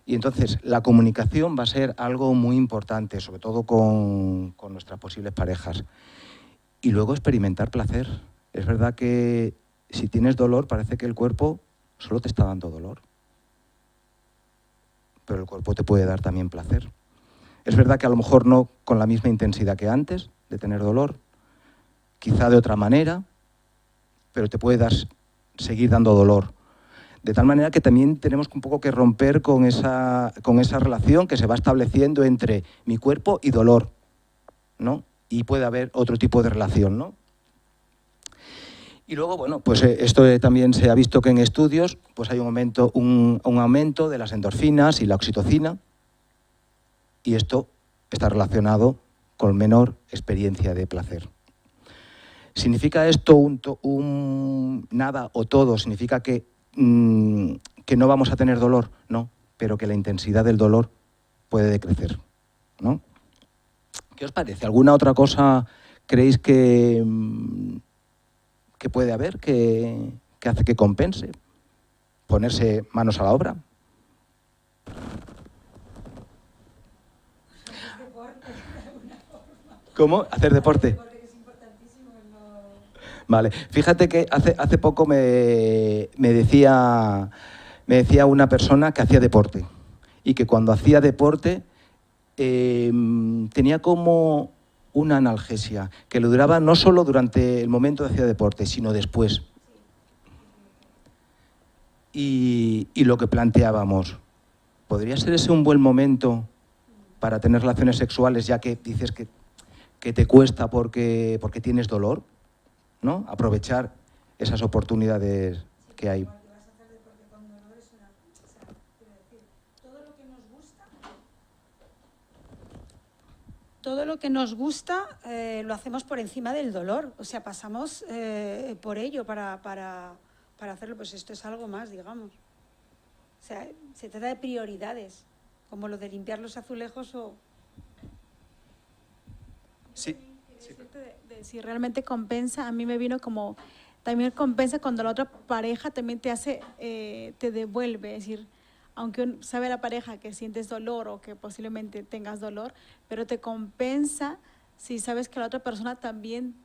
Y entonces la comunicación va a ser algo muy importante, sobre todo con nuestras posibles parejas. Y luego experimentar placer. Es verdad que si tienes dolor parece que el cuerpo solo te está dando dolor, pero el cuerpo te puede dar también placer. Es verdad que a lo mejor no con la misma intensidad que antes de tener dolor, quizá de otra manera, pero te puede seguir dando dolor. De tal manera que también tenemos un poco que romper con esa relación que se va estableciendo entre mi cuerpo y dolor, ¿no? Y puede haber otro tipo de relación, ¿no? Y luego, bueno, pues esto también se ha visto que en estudios pues hay un aumento de las endorfinas y la oxitocina, y esto está relacionado con menor experiencia de placer. ¿Significa esto un nada o todo? ¿Significa que no vamos a tener dolor? No, pero que la intensidad del dolor puede decrecer, ¿no? ¿Qué os parece? ¿Alguna otra cosa creéis que puede haber que hace que compense? Ponerse manos a la obra. ¿Cómo? ¿Hacer deporte? Vale, fíjate que hace poco me decía una persona que hacía deporte y que cuando hacía deporte tenía como una analgesia que le duraba no solo durante el momento de hacer deporte, sino después. Y lo que planteábamos, ¿podría ser ese un buen momento para tener relaciones sexuales, ya que dices que te cuesta porque tienes dolor, ¿no? Aprovechar esas oportunidades que hay. Todo lo que nos gusta lo hacemos por encima del dolor, o sea, pasamos por ello para hacerlo, pues esto es algo más, digamos. O sea, se trata de prioridades, como lo de limpiar los azulejos o... Sí. De si realmente compensa, a mí me vino como, también compensa cuando la otra pareja también te hace, te devuelve, es decir, aunque sabe la pareja que sientes dolor o que posiblemente tengas dolor, pero te compensa si sabes que la otra persona también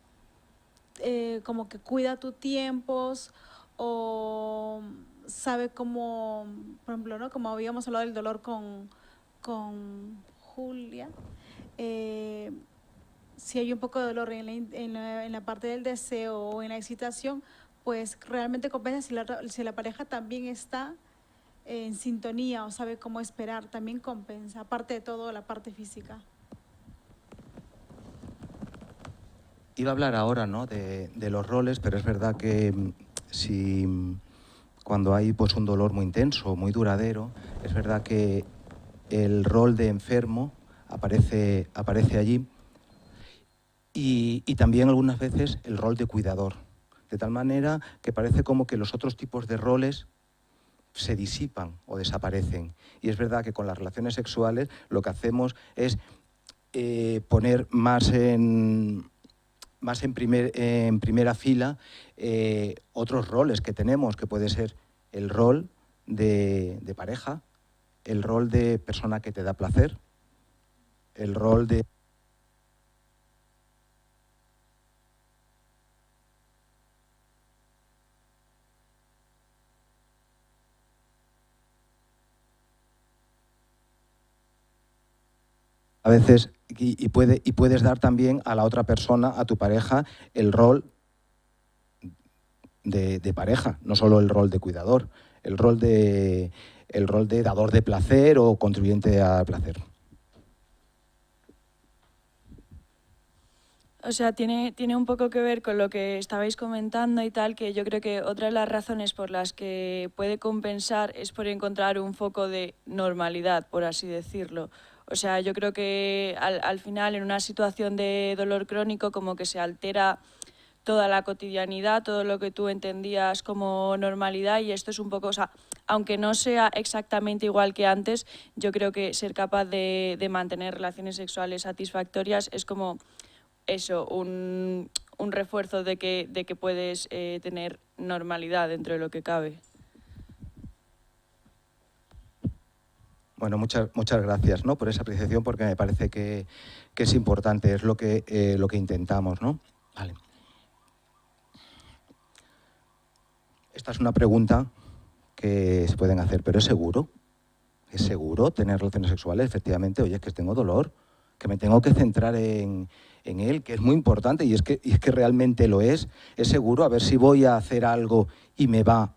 como que cuida tus tiempos o sabe cómo, por ejemplo, ¿no? Como habíamos hablado del dolor con Julia, si hay un poco de dolor en la parte del deseo o en la excitación, pues realmente compensa si la pareja también está en sintonía o sabe cómo esperar, también compensa, aparte de todo la parte física. Iba a hablar ahora, ¿no?, de los roles, pero es verdad que si cuando hay pues un dolor muy intenso, muy duradero, es verdad que el rol de enfermo aparece allí y también algunas veces el rol de cuidador, de tal manera que parece como que los otros tipos de roles se disipan o desaparecen. Y es verdad que con las relaciones sexuales lo que hacemos es poner más en primera fila otros roles que tenemos, que puede ser el rol de pareja, el rol de persona que te da placer, el rol de... A veces, y puedes dar también a la otra persona, a tu pareja, el rol de pareja, no solo el rol de cuidador, el rol de dador de placer o contribuyente al placer. O sea, tiene un poco que ver con lo que estabais comentando y tal, que yo creo que otra de las razones por las que puede compensar es por encontrar un foco de normalidad, por así decirlo. O sea, yo creo que al final en una situación de dolor crónico como que se altera toda la cotidianidad, todo lo que tú entendías como normalidad, y esto es un poco, o sea, aunque no sea exactamente igual que antes, yo creo que ser capaz de mantener relaciones sexuales satisfactorias es como eso, un refuerzo de que puedes tener normalidad dentro de lo que cabe. Bueno, muchas gracias, ¿no?, por esa apreciación, porque me parece que es importante, es lo que intentamos, ¿no? Vale. Esta es una pregunta que se pueden hacer, pero ¿es seguro? ¿Es seguro tener relaciones sexuales? Efectivamente, oye, es que tengo dolor, que me tengo que centrar en él, que es muy importante, y es que realmente lo es. ¿Es seguro? A ver si voy a hacer algo y me va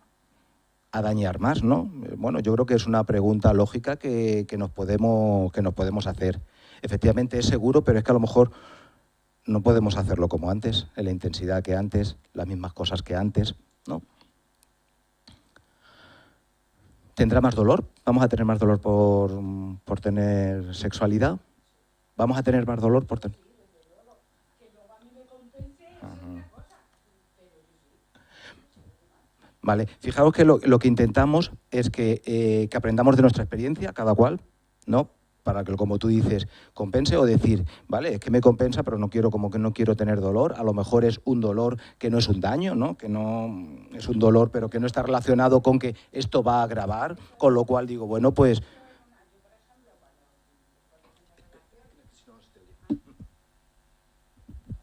a dañar más, ¿no? Bueno, yo creo que es una pregunta lógica que nos podemos hacer. Efectivamente es seguro, pero es que a lo mejor no podemos hacerlo como antes, en la intensidad que antes, las mismas cosas que antes, ¿no? ¿Tendrá más dolor? ¿Vamos a tener más dolor por tener sexualidad? ¿Vamos a tener más dolor por tener...? Vale, fijaos que lo que intentamos es que aprendamos de nuestra experiencia, cada cual, ¿no? Para que, como tú dices, compense, o decir, vale, es que me compensa, pero no quiero tener dolor. A lo mejor es un dolor que no es un daño, ¿no? Que no es un dolor, pero que no está relacionado con que esto va a agravar, con lo cual digo, bueno, pues...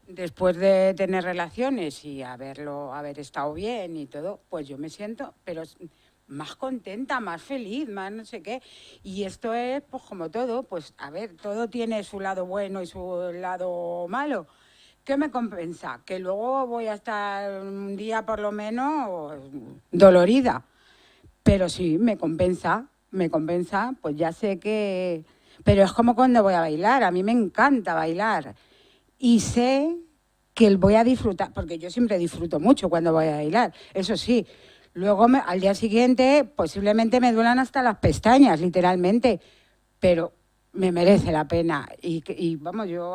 Después de tener relaciones y haber estado bien y todo, pues yo me siento, pero más contenta, más feliz, más no sé qué. Y esto es, pues como todo, pues a ver, todo tiene su lado bueno y su lado malo. ¿Qué me compensa? Que luego voy a estar un día por lo menos dolorida. Pero sí, me compensa, pues ya sé que... Pero es como cuando voy a bailar, a mí me encanta bailar. Y sé que voy a disfrutar, porque yo siempre disfruto mucho cuando voy a bailar, eso sí. Luego al día siguiente posiblemente me duelan hasta las pestañas, literalmente, pero me merece la pena. Y vamos, yo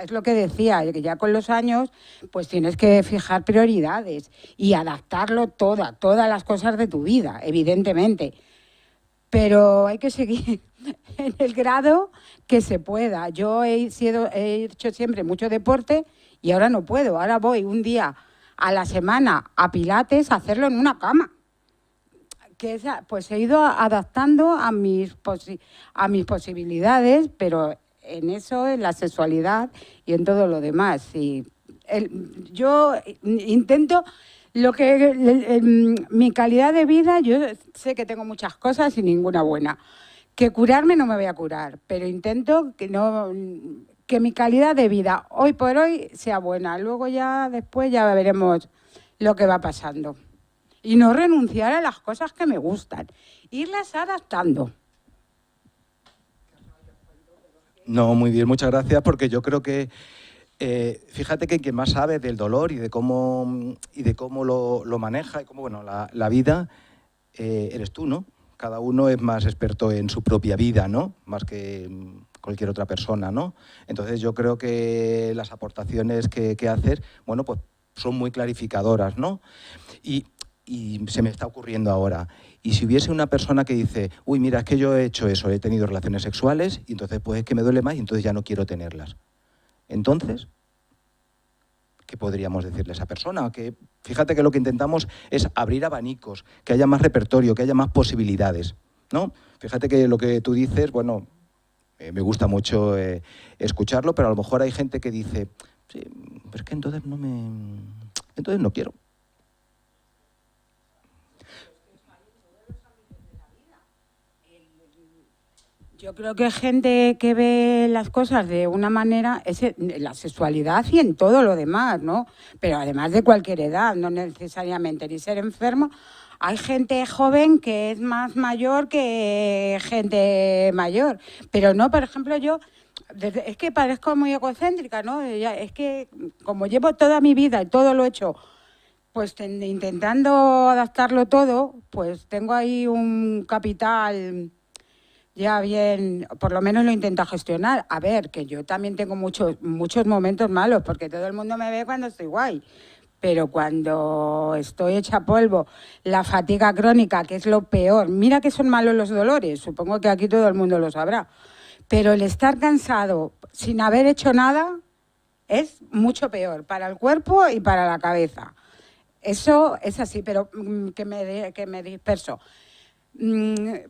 es lo que decía, que ya con los años pues tienes que fijar prioridades y adaptarlo todas las cosas de tu vida, evidentemente. Pero hay que seguir en el grado que se pueda. Yo he hecho siempre mucho deporte y ahora no puedo. Ahora voy un día a la semana a Pilates a hacerlo en una cama. pues he ido adaptando a mis posibilidades, pero en eso, en la sexualidad y en todo lo demás. Y yo intento mi calidad de vida, yo sé que tengo muchas cosas y ninguna buena. Que curarme no me voy a curar, pero intento que mi calidad de vida hoy por hoy sea buena. Luego después ya veremos lo que va pasando. Y no renunciar a las cosas que me gustan, irlas adaptando. No, muy bien, muchas gracias, porque yo creo que, fíjate que quien más sabe del dolor y de cómo lo maneja, y cómo, bueno, la vida, eres tú, ¿no? Cada uno es más experto en su propia vida, ¿no? Más que cualquier otra persona, ¿no? Entonces yo creo que las aportaciones que haces, bueno, pues son muy clarificadoras, ¿no? Y se me está ocurriendo ahora, y si hubiese una persona que dice, uy, mira, es que yo he hecho eso, he tenido relaciones sexuales, y entonces pues es que me duele más y entonces ya no quiero tenerlas. Entonces, ¿qué podríamos decirle a esa persona? Que fíjate que lo que intentamos es abrir abanicos, que haya más repertorio, que haya más posibilidades, ¿no? Fíjate que lo que tú dices, bueno, me gusta mucho escucharlo, pero a lo mejor hay gente que dice, sí, pero es que entonces no quiero. Yo creo que hay gente que ve las cosas de una manera, en la sexualidad y en todo lo demás, ¿no? Pero además de cualquier edad, no necesariamente ni ser enfermo. Hay gente joven que es más mayor que gente mayor. Pero no, por ejemplo, es que parezco muy egocéntrica, ¿no? Es que como llevo toda mi vida y todo lo he hecho, pues intentando adaptarlo todo, pues tengo ahí un capital ya bien, por lo menos lo intento gestionar. A ver, que yo también tengo muchos momentos malos, porque todo el mundo me ve cuando estoy guay. Pero cuando estoy hecha polvo, la fatiga crónica, que es lo peor, mira que son malos los dolores, supongo que aquí todo el mundo lo sabrá, pero el estar cansado sin haber hecho nada es mucho peor para el cuerpo y para la cabeza. Eso es así, pero que me disperso.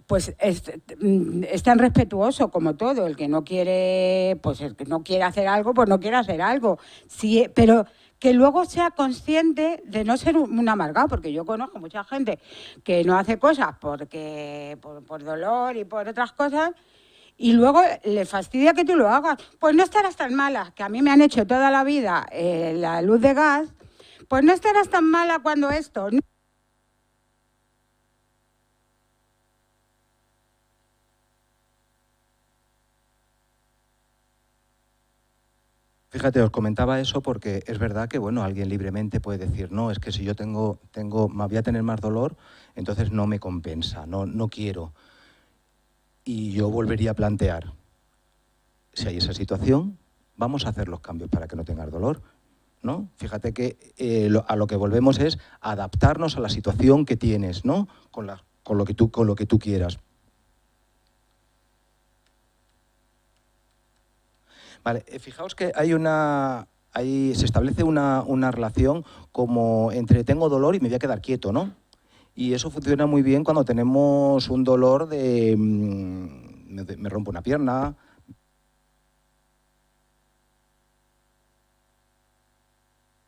Pues es tan respetuoso como todo. El que no quiere, pues el que no quiere hacer algo, pues no quiere hacer algo. Sí, pero que luego sea consciente de no ser un amargado, porque yo conozco mucha gente que no hace cosas por dolor y por otras cosas, y luego le fastidia que tú lo hagas. Pues no estarás tan mala, que a mí me han hecho toda la vida la luz de gas, pues no estarás tan mala cuando esto... Fíjate, os comentaba eso porque es verdad que, bueno, alguien libremente puede decir, no, es que si yo voy a tener más dolor, entonces no me compensa, no quiero. Y yo volvería a plantear, si hay esa situación, vamos a hacer los cambios para que no tengas dolor, ¿no? Fíjate que a lo que volvemos es adaptarnos a la situación que tienes, ¿no? Con lo que tú quieras. Vale, fijaos que se establece una relación como entre tengo dolor y me voy a quedar quieto, ¿no? Y eso funciona muy bien cuando tenemos un dolor de me rompo una pierna,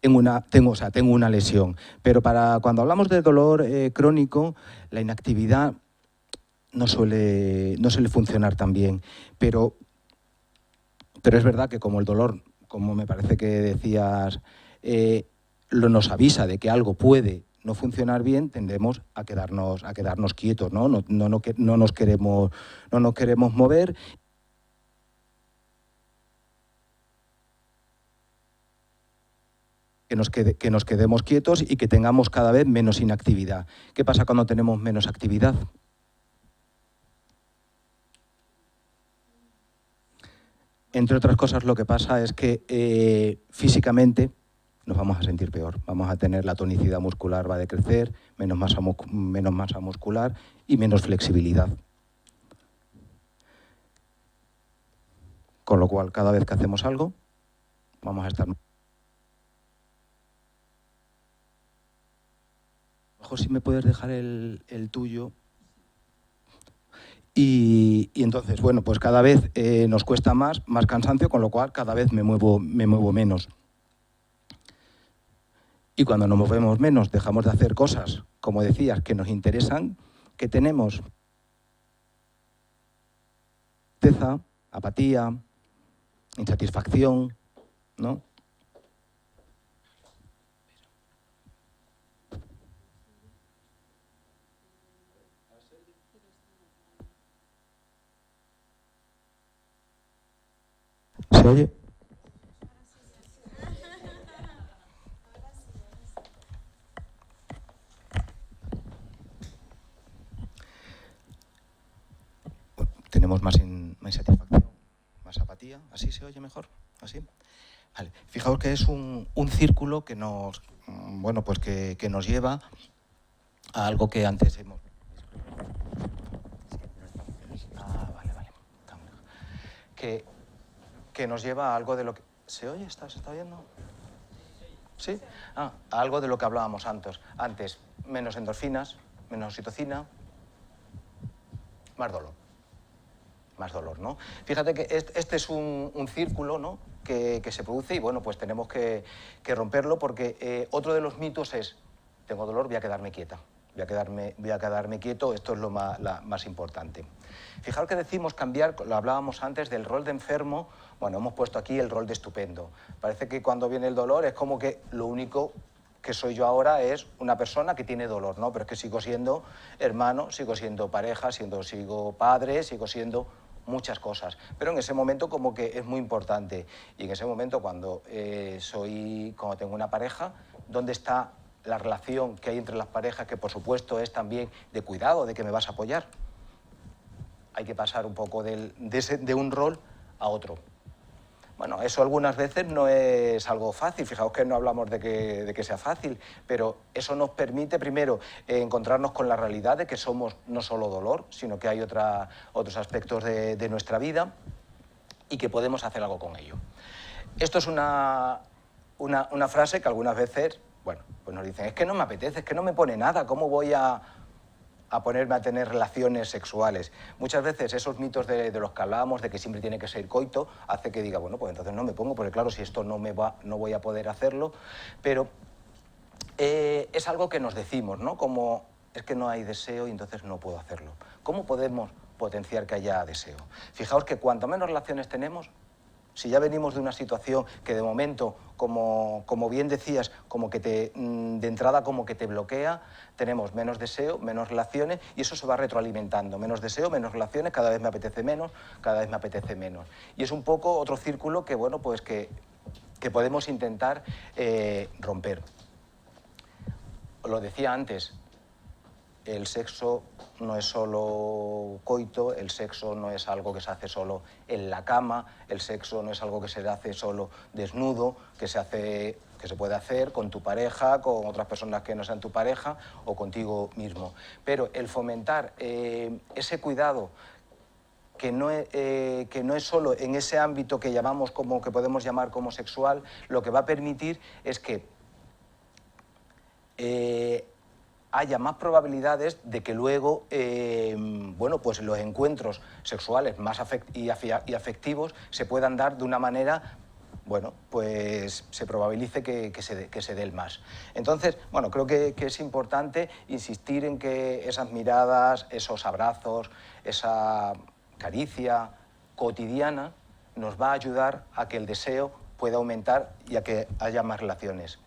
tengo una lesión. Pero cuando hablamos de dolor crónico, la inactividad no suele funcionar tan bien. Pero es verdad que como el dolor, como me parece que decías, nos avisa de que algo puede no funcionar bien, tendemos a quedarnos quietos, ¿no? No nos queremos mover. Que nos quedemos quietos y que tengamos cada vez menos inactividad. ¿Qué pasa cuando tenemos menos actividad? Entre otras cosas, lo que pasa es que físicamente nos vamos a sentir peor. Vamos a tener la tonicidad muscular, va a decrecer, menos masa muscular y menos flexibilidad. Con lo cual, cada vez que hacemos algo, vamos a estar... Alejo, si me puedes dejar el tuyo. Y entonces, bueno, pues cada vez nos cuesta más cansancio, con lo cual cada vez me muevo menos. Y cuando nos movemos menos, dejamos de hacer cosas, como decías, que nos interesan, que tenemos tristeza, apatía, insatisfacción, ¿no? ¿Se oye? Tenemos más insatisfacción, más apatía. ¿Así se oye mejor? ¿Así? Vale. Fijaos que es un círculo que nos, bueno, pues que nos lleva a algo que antes hemos... Vale. Que nos lleva a algo de lo que... ¿Se oye? ¿Se está oyendo? ¿Sí? A algo de lo que hablábamos antes. Menos endorfinas, menos oxitocina, más dolor, ¿no? Fíjate que este es un círculo, ¿no?, que se produce y, bueno, pues tenemos que romperlo porque otro de los mitos es, tengo dolor, voy a quedarme quieta, voy a quedarme quieto, esto es lo más importante. Fijaos que decimos cambiar, lo hablábamos antes del rol de enfermo, bueno, hemos puesto aquí el rol de estupendo. Parece que cuando viene el dolor es como que lo único que soy yo ahora es una persona que tiene dolor, ¿no? Pero es que sigo siendo hermano, sigo siendo pareja, sigo padre, sigo siendo muchas cosas. Pero en ese momento como que es muy importante. Y en ese momento cuando tengo una pareja, ¿dónde está la relación que hay entre las parejas? Que por supuesto es también de cuidado, de que me vas a apoyar. Hay que pasar un poco de un rol a otro. Bueno, eso algunas veces no es algo fácil, fijaos que no hablamos de que sea fácil, pero eso nos permite primero encontrarnos con la realidad de que somos no solo dolor, sino que hay otros aspectos de nuestra vida y que podemos hacer algo con ello. Esto es una frase que algunas veces, bueno, pues nos dicen, es que no me apetece, es que no me pone nada, ¿cómo voy a ponerme a tener relaciones sexuales? Muchas veces esos mitos de los que hablábamos, de que siempre tiene que ser coito, hace que diga, bueno, pues entonces no me pongo, porque claro, si esto no voy a poder hacerlo, pero es algo que nos decimos, ¿no? Como, es que no hay deseo y entonces no puedo hacerlo. ¿Cómo podemos potenciar que haya deseo? Fijaos que cuanto menos relaciones tenemos, si ya venimos de una situación que de momento, como bien decías, como que de entrada como que te bloquea, tenemos menos deseo, menos relaciones y eso se va retroalimentando. Menos deseo, menos relaciones, cada vez me apetece menos, cada vez me apetece menos. Y es un poco otro círculo que, bueno, pues que podemos intentar romper. Os lo decía antes, el sexo no es solo coito, el sexo no es algo que se hace solo en la cama, el sexo no es algo que se hace solo desnudo, que se puede hacer con tu pareja, con otras personas que no sean tu pareja o contigo mismo. Pero el fomentar ese cuidado que no es solo en ese ámbito que podemos llamar como sexual, lo que va a permitir es que haya más probabilidades de que luego, bueno, pues los encuentros sexuales y afectivos se puedan dar de una manera, bueno, pues se probabilice que se dé el más. Entonces, bueno, creo que es importante insistir en que esas miradas, esos abrazos, esa caricia cotidiana nos va a ayudar a que el deseo pueda aumentar y a que haya más relaciones.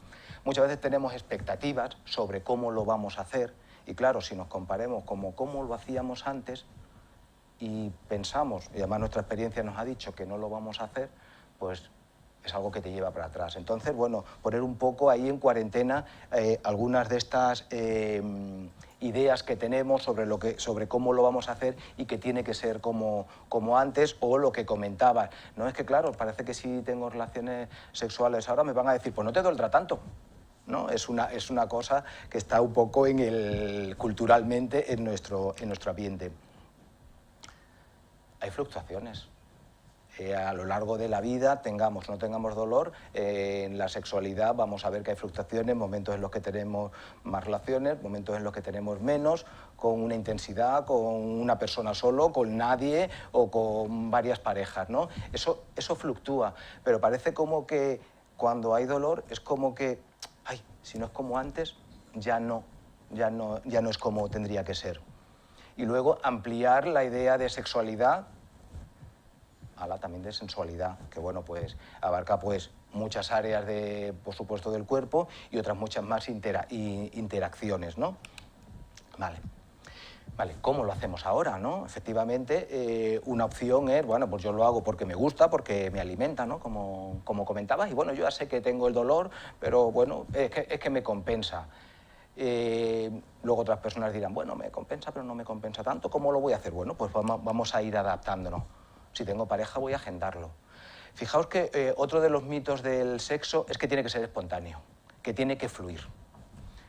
Muchas veces tenemos expectativas sobre cómo lo vamos a hacer y claro, si nos comparemos como cómo lo hacíamos antes y pensamos, y además nuestra experiencia nos ha dicho que no lo vamos a hacer, pues es algo que te lleva para atrás. Entonces, bueno, poner un poco ahí en cuarentena algunas de estas ideas que tenemos sobre cómo lo vamos a hacer y que tiene que ser como antes, o lo que comentabas. No es que, claro, parece que si tengo relaciones sexuales ahora me van a decir, pues no te doldrá tanto. ¿No? Es una cosa que está un poco culturalmente en nuestro ambiente. Hay fluctuaciones. a lo largo de la vida, tengamos o no tengamos dolor, en la sexualidad vamos a ver que hay fluctuaciones, momentos en los que tenemos más relaciones, momentos en los que tenemos menos, con una intensidad, con una persona solo, con nadie o con varias parejas, ¿no? Eso fluctúa, pero parece como que cuando hay dolor es como que, ay, si no es como antes, ya no es como tendría que ser. Y luego ampliar la idea de sexualidad, también de sensualidad, que bueno, pues abarca pues muchas áreas por supuesto del cuerpo y otras muchas más interacciones, ¿no? Vale, ¿cómo lo hacemos ahora, no? Efectivamente, una opción es, bueno, pues yo lo hago porque me gusta, porque me alimenta, ¿no? Como comentabas, y bueno, yo ya sé que tengo el dolor, pero bueno, es que me compensa. Luego otras personas dirán, bueno, me compensa, pero no me compensa tanto, ¿cómo lo voy a hacer? Bueno, pues vamos a ir adaptándonos. Si tengo pareja, voy a agendarlo. Fijaos que otro de los mitos del sexo es que tiene que ser espontáneo, que tiene que fluir.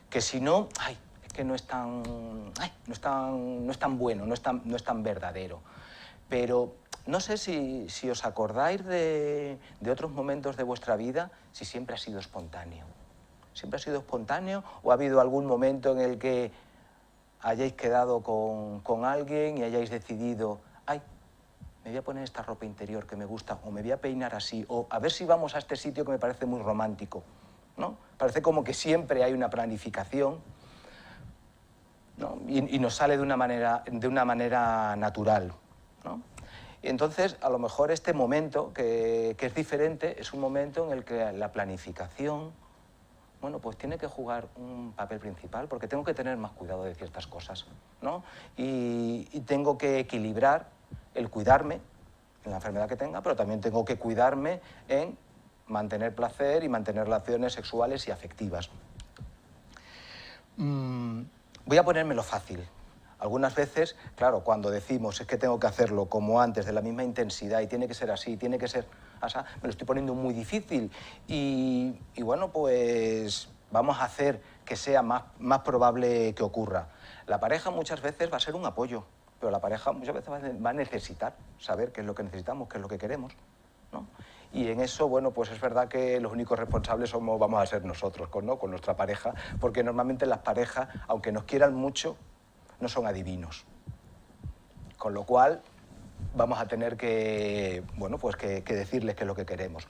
Que si no, es que no es tan bueno, no es tan verdadero. Pero no sé si os acordáis de otros momentos de vuestra vida, si siempre ha sido espontáneo. ¿Siempre ha sido espontáneo o ha habido algún momento en el que hayáis quedado con alguien y hayáis decidido, me voy a poner esta ropa interior que me gusta, o me voy a peinar así, o a ver si vamos a este sitio que me parece muy romántico, ¿no? Parece como que siempre hay una planificación, ¿no? Y nos sale de una manera natural, ¿no? Y entonces, a lo mejor este momento, que es diferente, es un momento en el que la planificación, bueno, pues tiene que jugar un papel principal, porque tengo que tener más cuidado de ciertas cosas, ¿no? Y tengo que equilibrar el cuidarme en la enfermedad que tenga, pero también tengo que cuidarme en mantener placer y mantener relaciones sexuales y afectivas. Voy a ponérmelo fácil. Algunas veces, claro, cuando decimos es que tengo que hacerlo como antes, de la misma intensidad, y tiene que ser así, tiene que ser así, me lo estoy poniendo muy difícil. Y bueno, pues vamos a hacer que sea más probable que ocurra. La pareja muchas veces va a ser un apoyo, pero la pareja muchas veces va a necesitar saber qué es lo que necesitamos, qué es lo que queremos, ¿no? Y en eso, bueno, pues es verdad que los únicos responsables vamos a ser nosotros, ¿no? Con nuestra pareja, porque normalmente las parejas, aunque nos quieran mucho, no son adivinos. Con lo cual, vamos a tener que, bueno, pues que decirles qué es lo que queremos.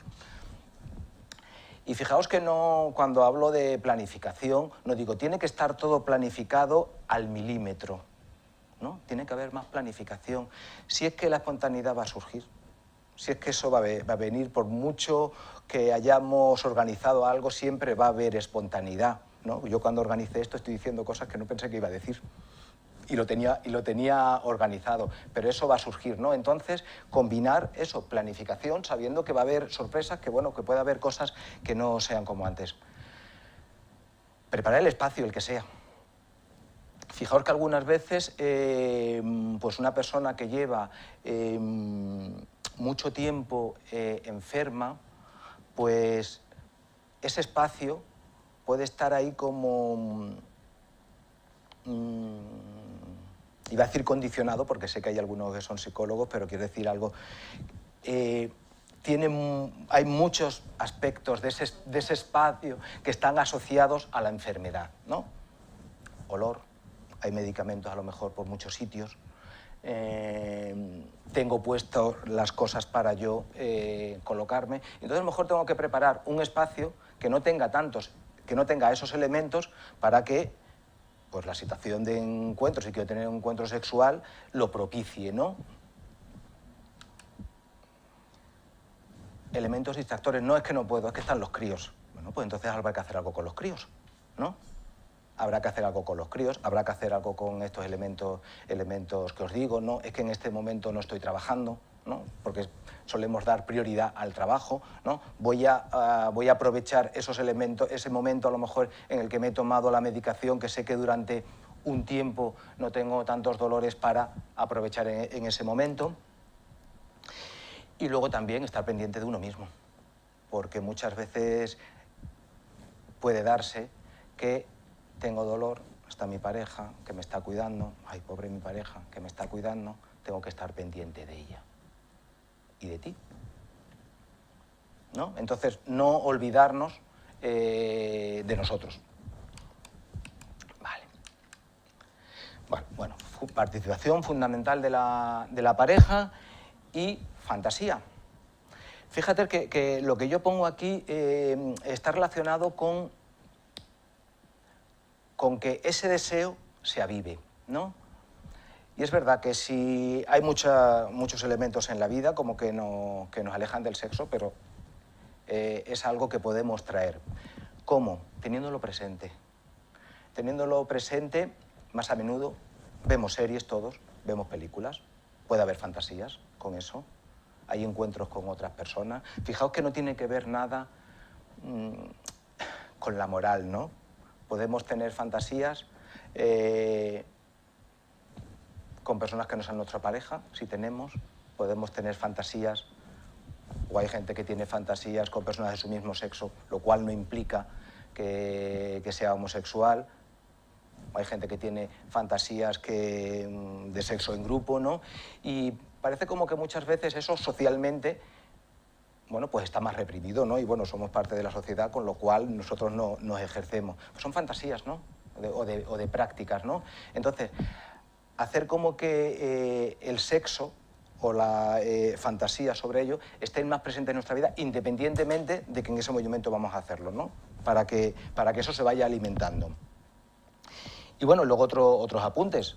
Y fijaos que no, cuando hablo de planificación, no digo, tiene que estar todo planificado al milímetro, ¿no? Tiene que haber más planificación. Si es que la espontaneidad va a surgir, si es que eso va a venir, por mucho que hayamos organizado algo, siempre va a haber espontaneidad, ¿no? Yo cuando organicé esto estoy diciendo cosas que no pensé que iba a decir. Y lo tenía organizado, pero eso va a surgir, ¿no? Entonces, combinar eso, planificación, sabiendo que va a haber sorpresas, que bueno, que puede haber cosas que no sean como antes. Preparar el espacio, el que sea. Fijaos que algunas veces, pues una persona que lleva mucho tiempo enferma, pues ese espacio puede estar ahí como... iba a decir condicionado, porque sé que hay algunos que son psicólogos, pero quiero decir algo. Hay muchos aspectos de ese espacio que están asociados a la enfermedad, ¿no? Olor, hay medicamentos a lo mejor por muchos sitios. Tengo puesto las cosas para yo colocarme. Entonces a lo mejor tengo que preparar un espacio que no tenga esos elementos para que pues la situación de encuentro, si quiero tener un encuentro sexual, lo propicie, ¿no? Elementos distractores, no es que no puedo, es que están los críos. Bueno, pues entonces habrá que hacer algo con los críos, ¿no? Habrá que hacer algo con los críos, habrá que hacer algo con estos elementos que os digo, ¿no? Es que en este momento no estoy trabajando, ¿no? Porque solemos dar prioridad al trabajo, ¿no? Voy a aprovechar esos elementos, ese momento a lo mejor en el que me he tomado la medicación, que sé que durante un tiempo no tengo tantos dolores, para aprovechar en ese momento. Y luego también estar pendiente de uno mismo, porque muchas veces puede darse que tengo dolor, está mi pareja que me está cuidando, ay, pobre mi pareja que me está cuidando, tengo que estar pendiente de ella y de ti. ¿no? Entonces, no olvidarnos de nosotros. Vale. Bueno, participación fundamental de la pareja y fantasía. Fíjate que lo que yo pongo aquí está relacionado con que ese deseo se avive, ¿no? Y es verdad que si hay muchos elementos en la vida como que nos alejan del sexo, pero es algo que podemos traer. ¿Cómo? Teniéndolo presente. Teniéndolo presente, más a menudo, vemos series todos, vemos películas, puede haber fantasías con eso, hay encuentros con otras personas. Fijaos que no tiene que ver nada con la moral, ¿no? Podemos tener fantasías con personas que no sean nuestra pareja, si tenemos. Podemos tener fantasías, o hay gente que tiene fantasías con personas de su mismo sexo, lo cual no implica que sea homosexual. Hay gente que tiene fantasías de sexo en grupo, ¿no? Y parece como que muchas veces eso socialmente, bueno, pues está más reprimido, ¿no? Y bueno, somos parte de la sociedad, con lo cual nosotros no nos ejercemos. Pues son fantasías, ¿no? O de prácticas, ¿no? Entonces, hacer como que el sexo o la fantasía sobre ello estén más presentes en nuestra vida, independientemente de que en ese momento vamos a hacerlo, ¿no? Para que eso se vaya alimentando. Y bueno, luego otros apuntes.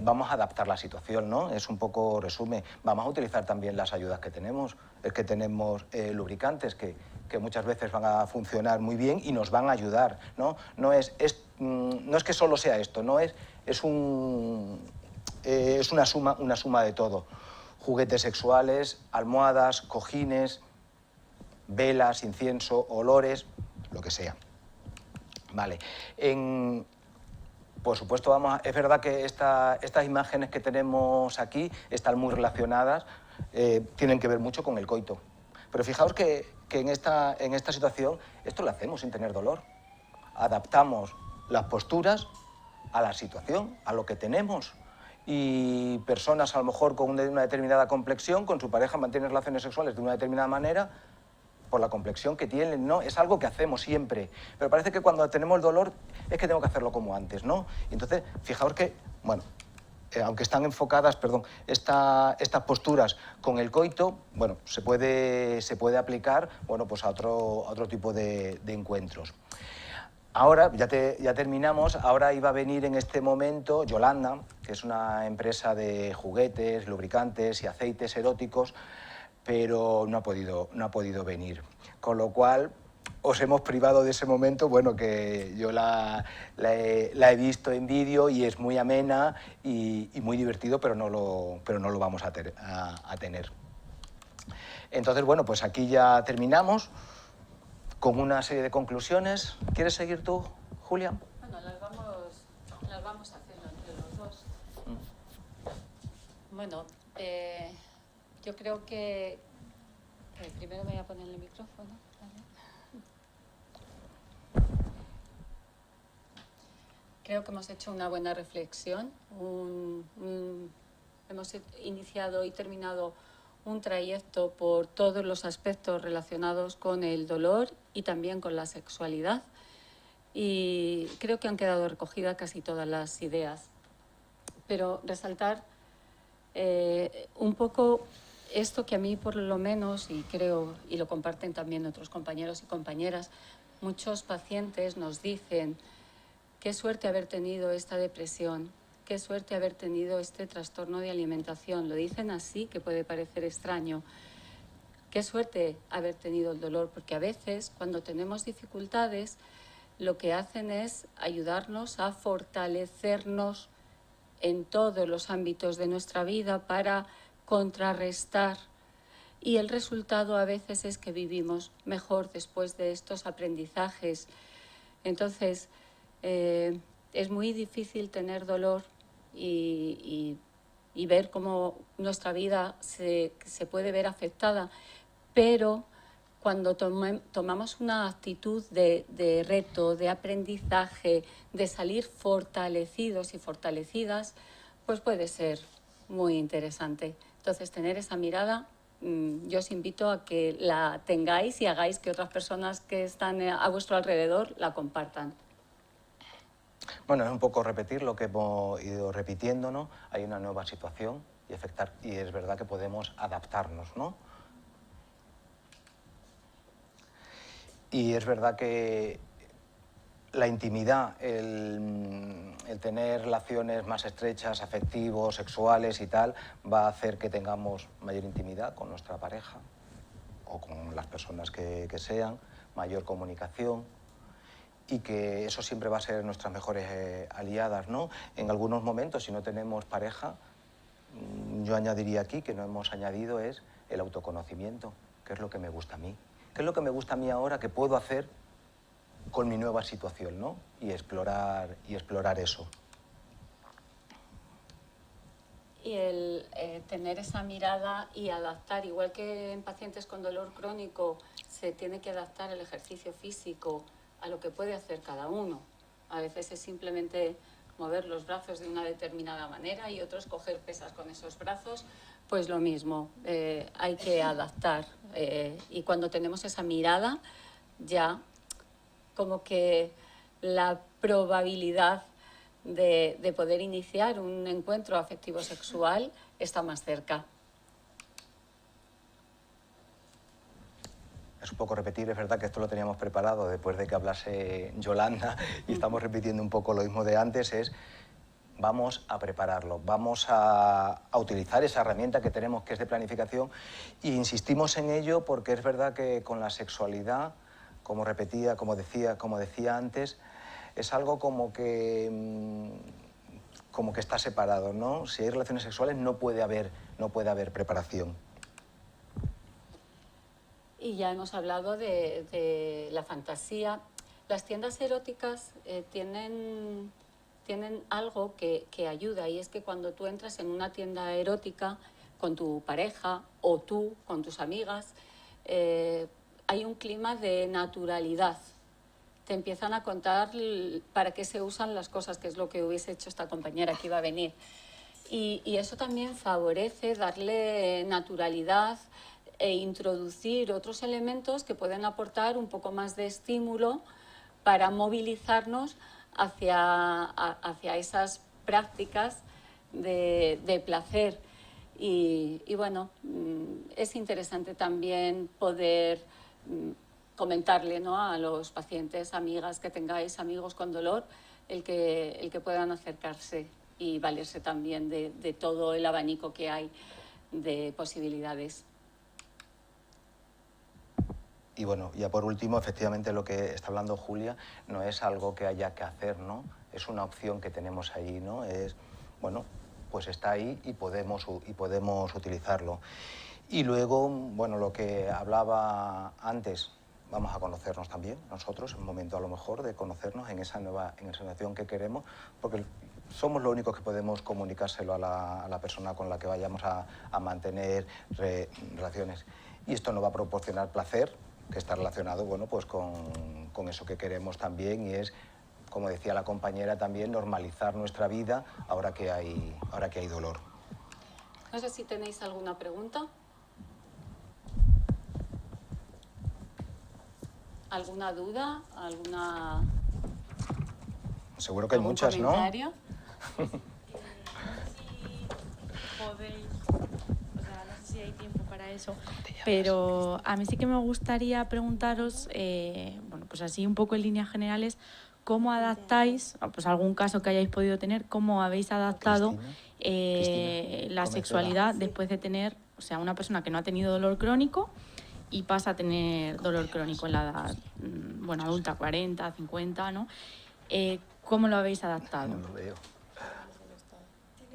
Vamos a adaptar la situación, ¿no? Es un poco resumen. Vamos a utilizar también las ayudas que tenemos. Es que tenemos lubricantes que muchas veces van a funcionar muy bien y nos van a ayudar, ¿no? No es que solo sea esto, no es una suma de todo. Juguetes sexuales, almohadas, cojines, velas, incienso, olores, lo que sea. Vale. Por supuesto, es verdad que estas imágenes que tenemos aquí están muy relacionadas, tienen que ver mucho con el coito. Pero fijaos que en esta situación esto lo hacemos sin tener dolor. Adaptamos las posturas a la situación, a lo que tenemos. Y personas a lo mejor con una determinada complexión, con su pareja mantienen relaciones sexuales de una determinada manera, por la complexión que tienen, ¿no? Es algo que hacemos siempre. Pero parece que cuando tenemos dolor es que tengo que hacerlo como antes, ¿no? Y entonces, fijaos que, bueno, aunque están enfocadas, estas posturas con el coito, bueno, se puede aplicar, bueno, pues a otro tipo de encuentros. Ahora, ya terminamos, ahora iba a venir en este momento Yolanda, que es una empresa de juguetes, lubricantes y aceites eróticos, pero no ha podido venir. Con lo cual, os hemos privado de ese momento, bueno, que yo la he visto en vídeo y es muy amena y muy divertido, pero no lo vamos a tener. Entonces, bueno, pues aquí ya terminamos con una serie de conclusiones. ¿Quieres seguir tú, Julia? Bueno, las vamos haciendo entre los dos. Bueno, yo creo que primero me voy a poner el micrófono. ¿Vale? Creo que hemos hecho una buena reflexión. Hemos iniciado y terminado un trayecto por todos los aspectos relacionados con el dolor y también con la sexualidad. Y creo que han quedado recogidas casi todas las ideas. Pero resaltar un poco esto que a mí por lo menos, y creo, y lo comparten también otros compañeros y compañeras, muchos pacientes nos dicen: qué suerte haber tenido esta depresión, qué suerte haber tenido este trastorno de alimentación. Lo dicen así, que puede parecer extraño. Qué suerte haber tenido el dolor, porque a veces cuando tenemos dificultades lo que hacen es ayudarnos a fortalecernos en todos los ámbitos de nuestra vida para contrarrestar, y el resultado a veces es que vivimos mejor después de estos aprendizajes. Entonces, es muy difícil tener dolor y ver cómo nuestra vida se puede ver afectada, pero cuando tomamos una actitud de reto, de aprendizaje, de salir fortalecidos y fortalecidas, pues puede ser muy interesante. Entonces, tener esa mirada yo os invito a que la tengáis y hagáis que otras personas que están a vuestro alrededor la compartan. Bueno, es un poco repetir lo que hemos ido repitiendo, ¿no? Hay una nueva situación y es verdad que podemos adaptarnos, ¿no? Y es verdad que la intimidad, el tener relaciones más estrechas, afectivos, sexuales y tal, va a hacer que tengamos mayor intimidad con nuestra pareja o con las personas que sean, mayor comunicación, y que eso siempre va a ser nuestras mejores aliadas, ¿no? En algunos momentos, si no tenemos pareja, yo añadiría aquí, que no hemos añadido, es el autoconocimiento. ¿Qué es lo que me gusta a mí? ¿Qué es lo que me gusta a mí ahora que puedo hacer con mi nueva situación, ¿no? Y explorar eso. Y el tener esa mirada y adaptar, igual que en pacientes con dolor crónico se tiene que adaptar el ejercicio físico a lo que puede hacer cada uno. A veces es simplemente mover los brazos de una determinada manera y otros coger pesas con esos brazos, pues lo mismo, hay que adaptar. Y cuando tenemos esa mirada, ya como que la probabilidad de poder iniciar un encuentro afectivo sexual está más cerca. Es un poco repetir, es verdad que esto lo teníamos preparado después de que hablase Yolanda y estamos repitiendo un poco lo mismo de antes, vamos a prepararlo, vamos a utilizar esa herramienta que tenemos, que es de planificación, e insistimos en ello porque es verdad que con la sexualidad, como repetía, como decía antes, es algo como que está separado, ¿no? Si hay relaciones sexuales no puede haber preparación. Y ya hemos hablado de la fantasía. Las tiendas eróticas tienen algo que ayuda, y es que cuando tú entras en una tienda erótica con tu pareja o tú con tus amigas, hay un clima de naturalidad. Te empiezan a contar para qué se usan las cosas, que es lo que hubiese hecho esta compañera que iba a venir. Y eso también favorece darle naturalidad e introducir otros elementos que pueden aportar un poco más de estímulo para movilizarnos hacia esas prácticas de placer. Y bueno, es interesante también poder comentarle, ¿no?, a los pacientes, amigas que tengáis, amigos con dolor, el que puedan acercarse y valerse también de todo el abanico que hay de posibilidades. Y bueno, ya por último, efectivamente lo que está hablando Julia no es algo que haya que hacer, ¿no? Es una opción que tenemos ahí, ¿no? Es, bueno, pues está ahí y podemos utilizarlo. Y luego, bueno, lo que hablaba antes, vamos a conocernos también nosotros, es un momento a lo mejor de conocernos en esa situación que queremos, porque somos los únicos que podemos comunicárselo a la persona con la que vayamos a mantener relaciones. Y esto nos va a proporcionar placer, que está relacionado, bueno, pues con eso que queremos también, y es, como decía la compañera también, normalizar nuestra vida ahora que hay dolor. No sé si tenéis alguna pregunta. ¿Alguna duda? Seguro que hay muchas, comentario? No sé si podéis, o sea, no sé si hay tiempo para eso, pero a mí sí que me gustaría preguntaros, bueno, pues así un poco en líneas generales, ¿cómo adaptáis, pues algún caso que hayáis podido tener, cómo habéis adaptado la sexualidad después de tener, o sea, una persona que no ha tenido dolor crónico y pasa a tener dolor crónico en la edad, bueno, adulta, 40, 50, ¿no? ¿Cómo lo habéis adaptado? No lo veo.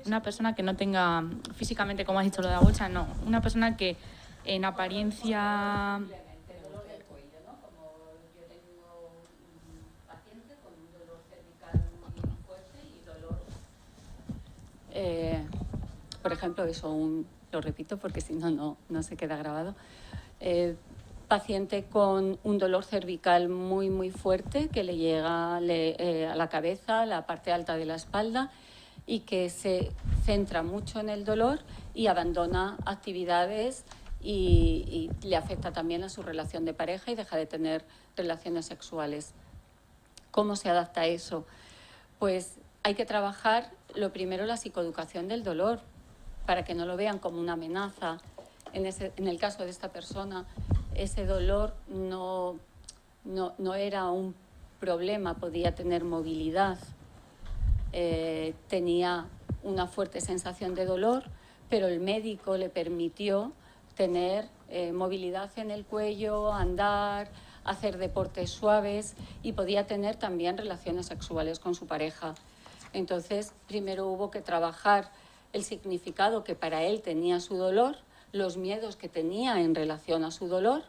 Una persona que no tenga, físicamente, como has dicho lo de la bolsa, no. Una persona que en apariencia... Dolor del cuello, ¿no? Como yo tengo un paciente con un dolor cervical muy fuerte y dolor... por ejemplo, eso, lo repito porque si no se queda grabado. Paciente con un dolor cervical muy, muy fuerte que le llega a la cabeza, a la parte alta de la espalda, y que se centra mucho en el dolor y abandona actividades y le afecta también a su relación de pareja y deja de tener relaciones sexuales. ¿Cómo se adapta a eso? Pues hay que trabajar, lo primero, la psicoeducación del dolor, para que no lo vean como una amenaza. En el caso de esta persona, ese dolor no era un problema, podía tener movilidad, tenía una fuerte sensación de dolor, pero el médico le permitió tener movilidad en el cuello, andar, hacer deportes suaves y podía tener también relaciones sexuales con su pareja. Entonces, primero hubo que trabajar el significado que para él tenía su dolor, los miedos que tenía en relación a su dolor,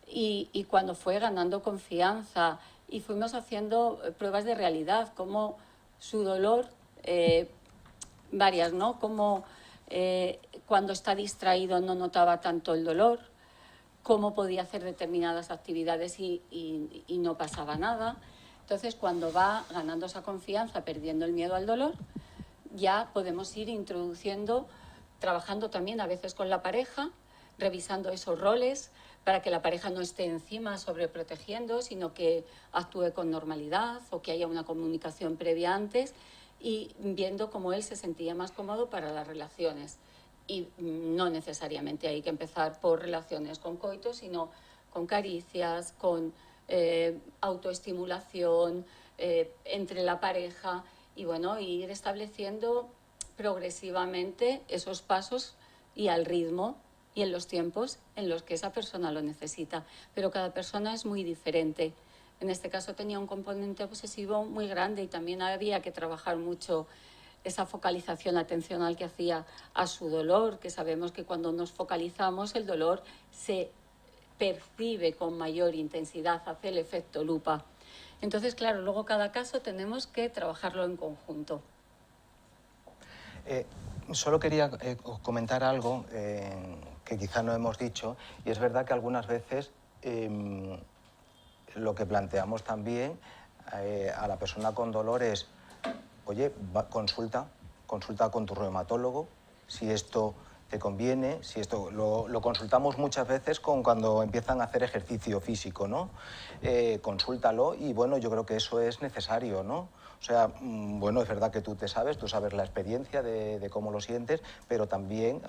y cuando fue ganando confianza y fuimos haciendo pruebas de realidad, como su dolor, varias, ¿no? Como cuando está distraído no notaba tanto el dolor, cómo podía hacer determinadas actividades y no pasaba nada. Entonces, cuando va ganando esa confianza, perdiendo el miedo al dolor, ya podemos ir introduciendo, trabajando también a veces con la pareja, revisando esos roles para que la pareja no esté encima sobreprotegiendo, sino que actúe con normalidad o que haya una comunicación previa antes y viendo cómo él se sentía más cómodo para las relaciones. Y no necesariamente hay que empezar por relaciones con coito, sino con caricias, con autoestimulación entre la pareja y bueno, ir estableciendo progresivamente esos pasos y al ritmo y en los tiempos en los que esa persona lo necesita. Pero cada persona es muy diferente. En este caso tenía un componente obsesivo muy grande y también había que trabajar mucho esa focalización atencional que hacía a su dolor, que sabemos que cuando nos focalizamos el dolor se percibe con mayor intensidad, hace el efecto lupa. Entonces, claro, luego cada caso tenemos que trabajarlo en conjunto. Solo quería comentar algo que quizá no hemos dicho, y es verdad que algunas veces lo que planteamos también a la persona con dolor es: oye, consulta con tu reumatólogo, si esto te conviene, si esto lo consultamos muchas veces cuando empiezan a hacer ejercicio físico, ¿no? Consúltalo y bueno, yo creo que eso es necesario, ¿no? O sea, bueno, es verdad que tú sabes la experiencia de cómo lo sientes, pero también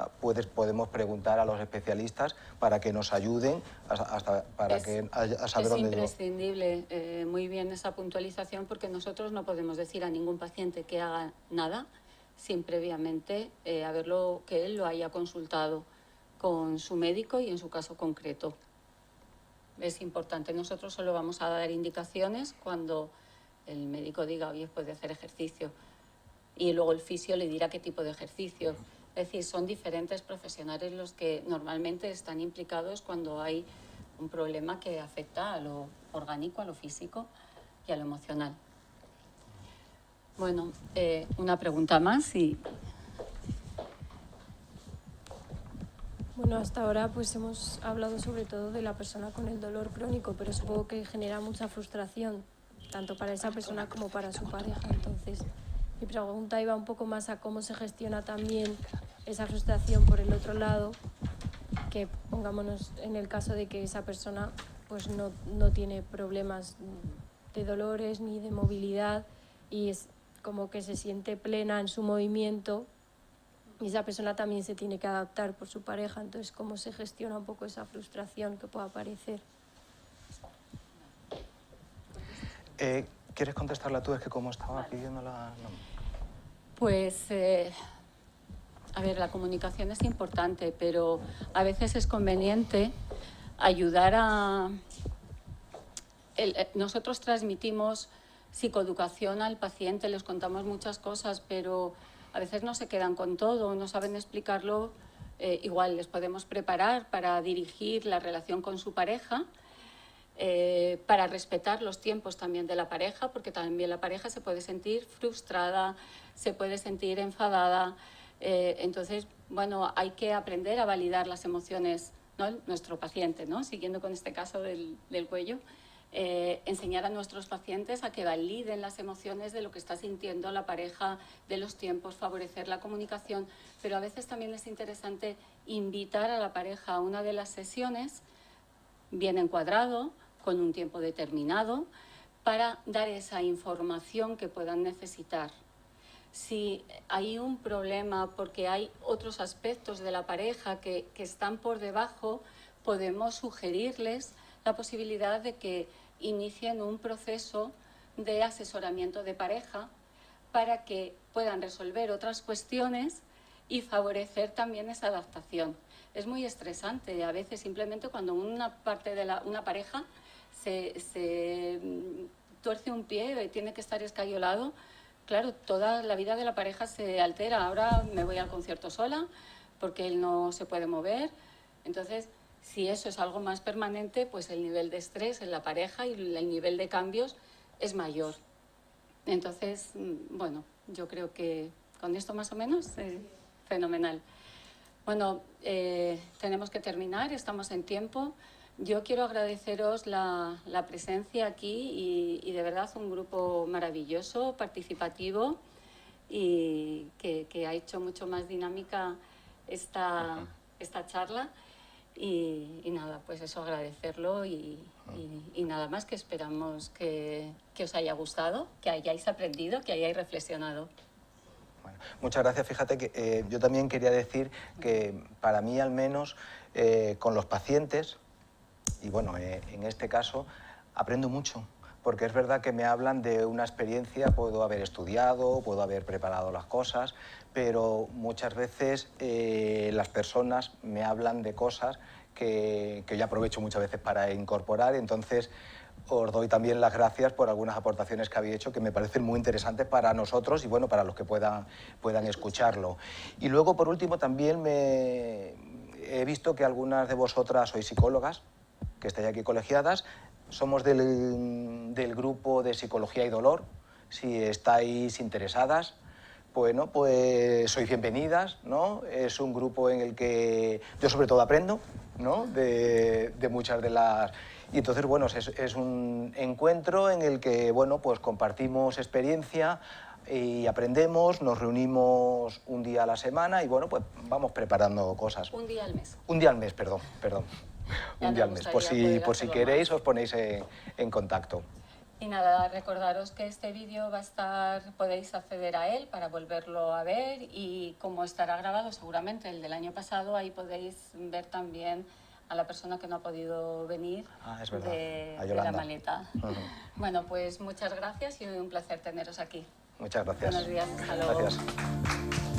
podemos preguntar a los especialistas para que nos ayuden a saber dónde... Es imprescindible, muy bien esa puntualización, porque nosotros no podemos decir a ningún paciente que haga nada sin previamente que él lo haya consultado con su médico y en su caso concreto. Es importante. Nosotros solo vamos a dar indicaciones cuando el médico diga: oye, puede hacer ejercicio. Y luego el fisio le dirá qué tipo de ejercicio. Es decir, son diferentes profesionales los que normalmente están implicados cuando hay un problema que afecta a lo orgánico, a lo físico y a lo emocional. Bueno, una pregunta más y... Bueno, hasta ahora pues hemos hablado sobre todo de la persona con el dolor crónico, pero supongo que genera mucha frustración, tanto para esa persona como para su pareja. Entonces, mi pregunta iba un poco más a cómo se gestiona también esa frustración por el otro lado, que pongámonos en el caso de que esa persona pues no tiene problemas de dolores ni de movilidad y es como que se siente plena en su movimiento, y esa persona también se tiene que adaptar por su pareja. Entonces, ¿cómo se gestiona un poco esa frustración que pueda aparecer? ¿Quieres contestarla tú? Es que como estaba pidiéndola... No. Pues, a ver, la comunicación es importante, pero a veces es conveniente ayudar a... Nosotros transmitimos psicoeducación al paciente, les contamos muchas cosas, pero a veces no se quedan con todo, no saben explicarlo. Igual les podemos preparar para dirigir la relación con su pareja, para respetar los tiempos también de la pareja, porque también la pareja se puede sentir frustrada, se puede sentir enfadada. Entonces, bueno, hay que aprender a validar las emociones, ¿no? Nuestro paciente, ¿no? Siguiendo con este caso del cuello, enseñar a nuestros pacientes a que validen las emociones de lo que está sintiendo la pareja, de los tiempos, favorecer la comunicación, pero a veces también es interesante invitar a la pareja a una de las sesiones bien encuadrado, con un tiempo determinado, para dar esa información que puedan necesitar. Si hay un problema porque hay otros aspectos de la pareja que están por debajo, podemos sugerirles la posibilidad de que inicien un proceso de asesoramiento de pareja para que puedan resolver otras cuestiones y favorecer también esa adaptación. Es muy estresante a veces simplemente cuando una parte de una pareja se tuerce un pie y tiene que estar escayolado. Claro, toda la vida de la pareja se altera. Ahora me voy al concierto sola porque él no se puede mover. Entonces, si eso es algo más permanente, pues el nivel de estrés en la pareja y el nivel de cambios es mayor. Entonces, bueno, yo creo que con esto más o menos, fenomenal. Bueno, tenemos que terminar, estamos en tiempo. Yo quiero agradeceros la presencia aquí y de verdad un grupo maravilloso, participativo y que ha hecho mucho más dinámica esta charla. Y nada, pues eso, agradecerlo y nada más, que esperamos que os haya gustado, que hayáis aprendido, que hayáis reflexionado. Bueno, muchas gracias. Fíjate que yo también quería decir que para mí al menos con los pacientes, y bueno, en este caso aprendo mucho, porque es verdad que me hablan de una experiencia, puedo haber estudiado, puedo haber preparado las cosas, pero muchas veces las personas me hablan de cosas que yo aprovecho muchas veces para incorporar. Entonces os doy también las gracias por algunas aportaciones que habéis hecho que me parecen muy interesantes para nosotros y bueno, para los que puedan escucharlo. Y luego, por último, también he visto que algunas de vosotras sois psicólogas, que estáis aquí colegiadas. Somos del grupo de Psicología y Dolor. Si estáis interesadas, bueno, pues sois bienvenidas, ¿no? Es un grupo en el que yo sobre todo aprendo, ¿no? De muchas de las... Y entonces, bueno, es un encuentro en el que, bueno, pues compartimos experiencia y aprendemos, nos reunimos un día a la semana y, bueno, pues vamos preparando cosas. Un día al mes. Un día al mes, perdón. Un día al mes. Por si queréis, os ponéis en contacto. Y nada, recordaros que este vídeo va a estar, podéis acceder a él para volverlo a ver y como estará grabado seguramente el del año pasado, ahí podéis ver también a la persona que no ha podido venir de la maleta. Bueno, pues muchas gracias y un placer teneros aquí. Muchas gracias. Buenos días, hasta luego. Gracias.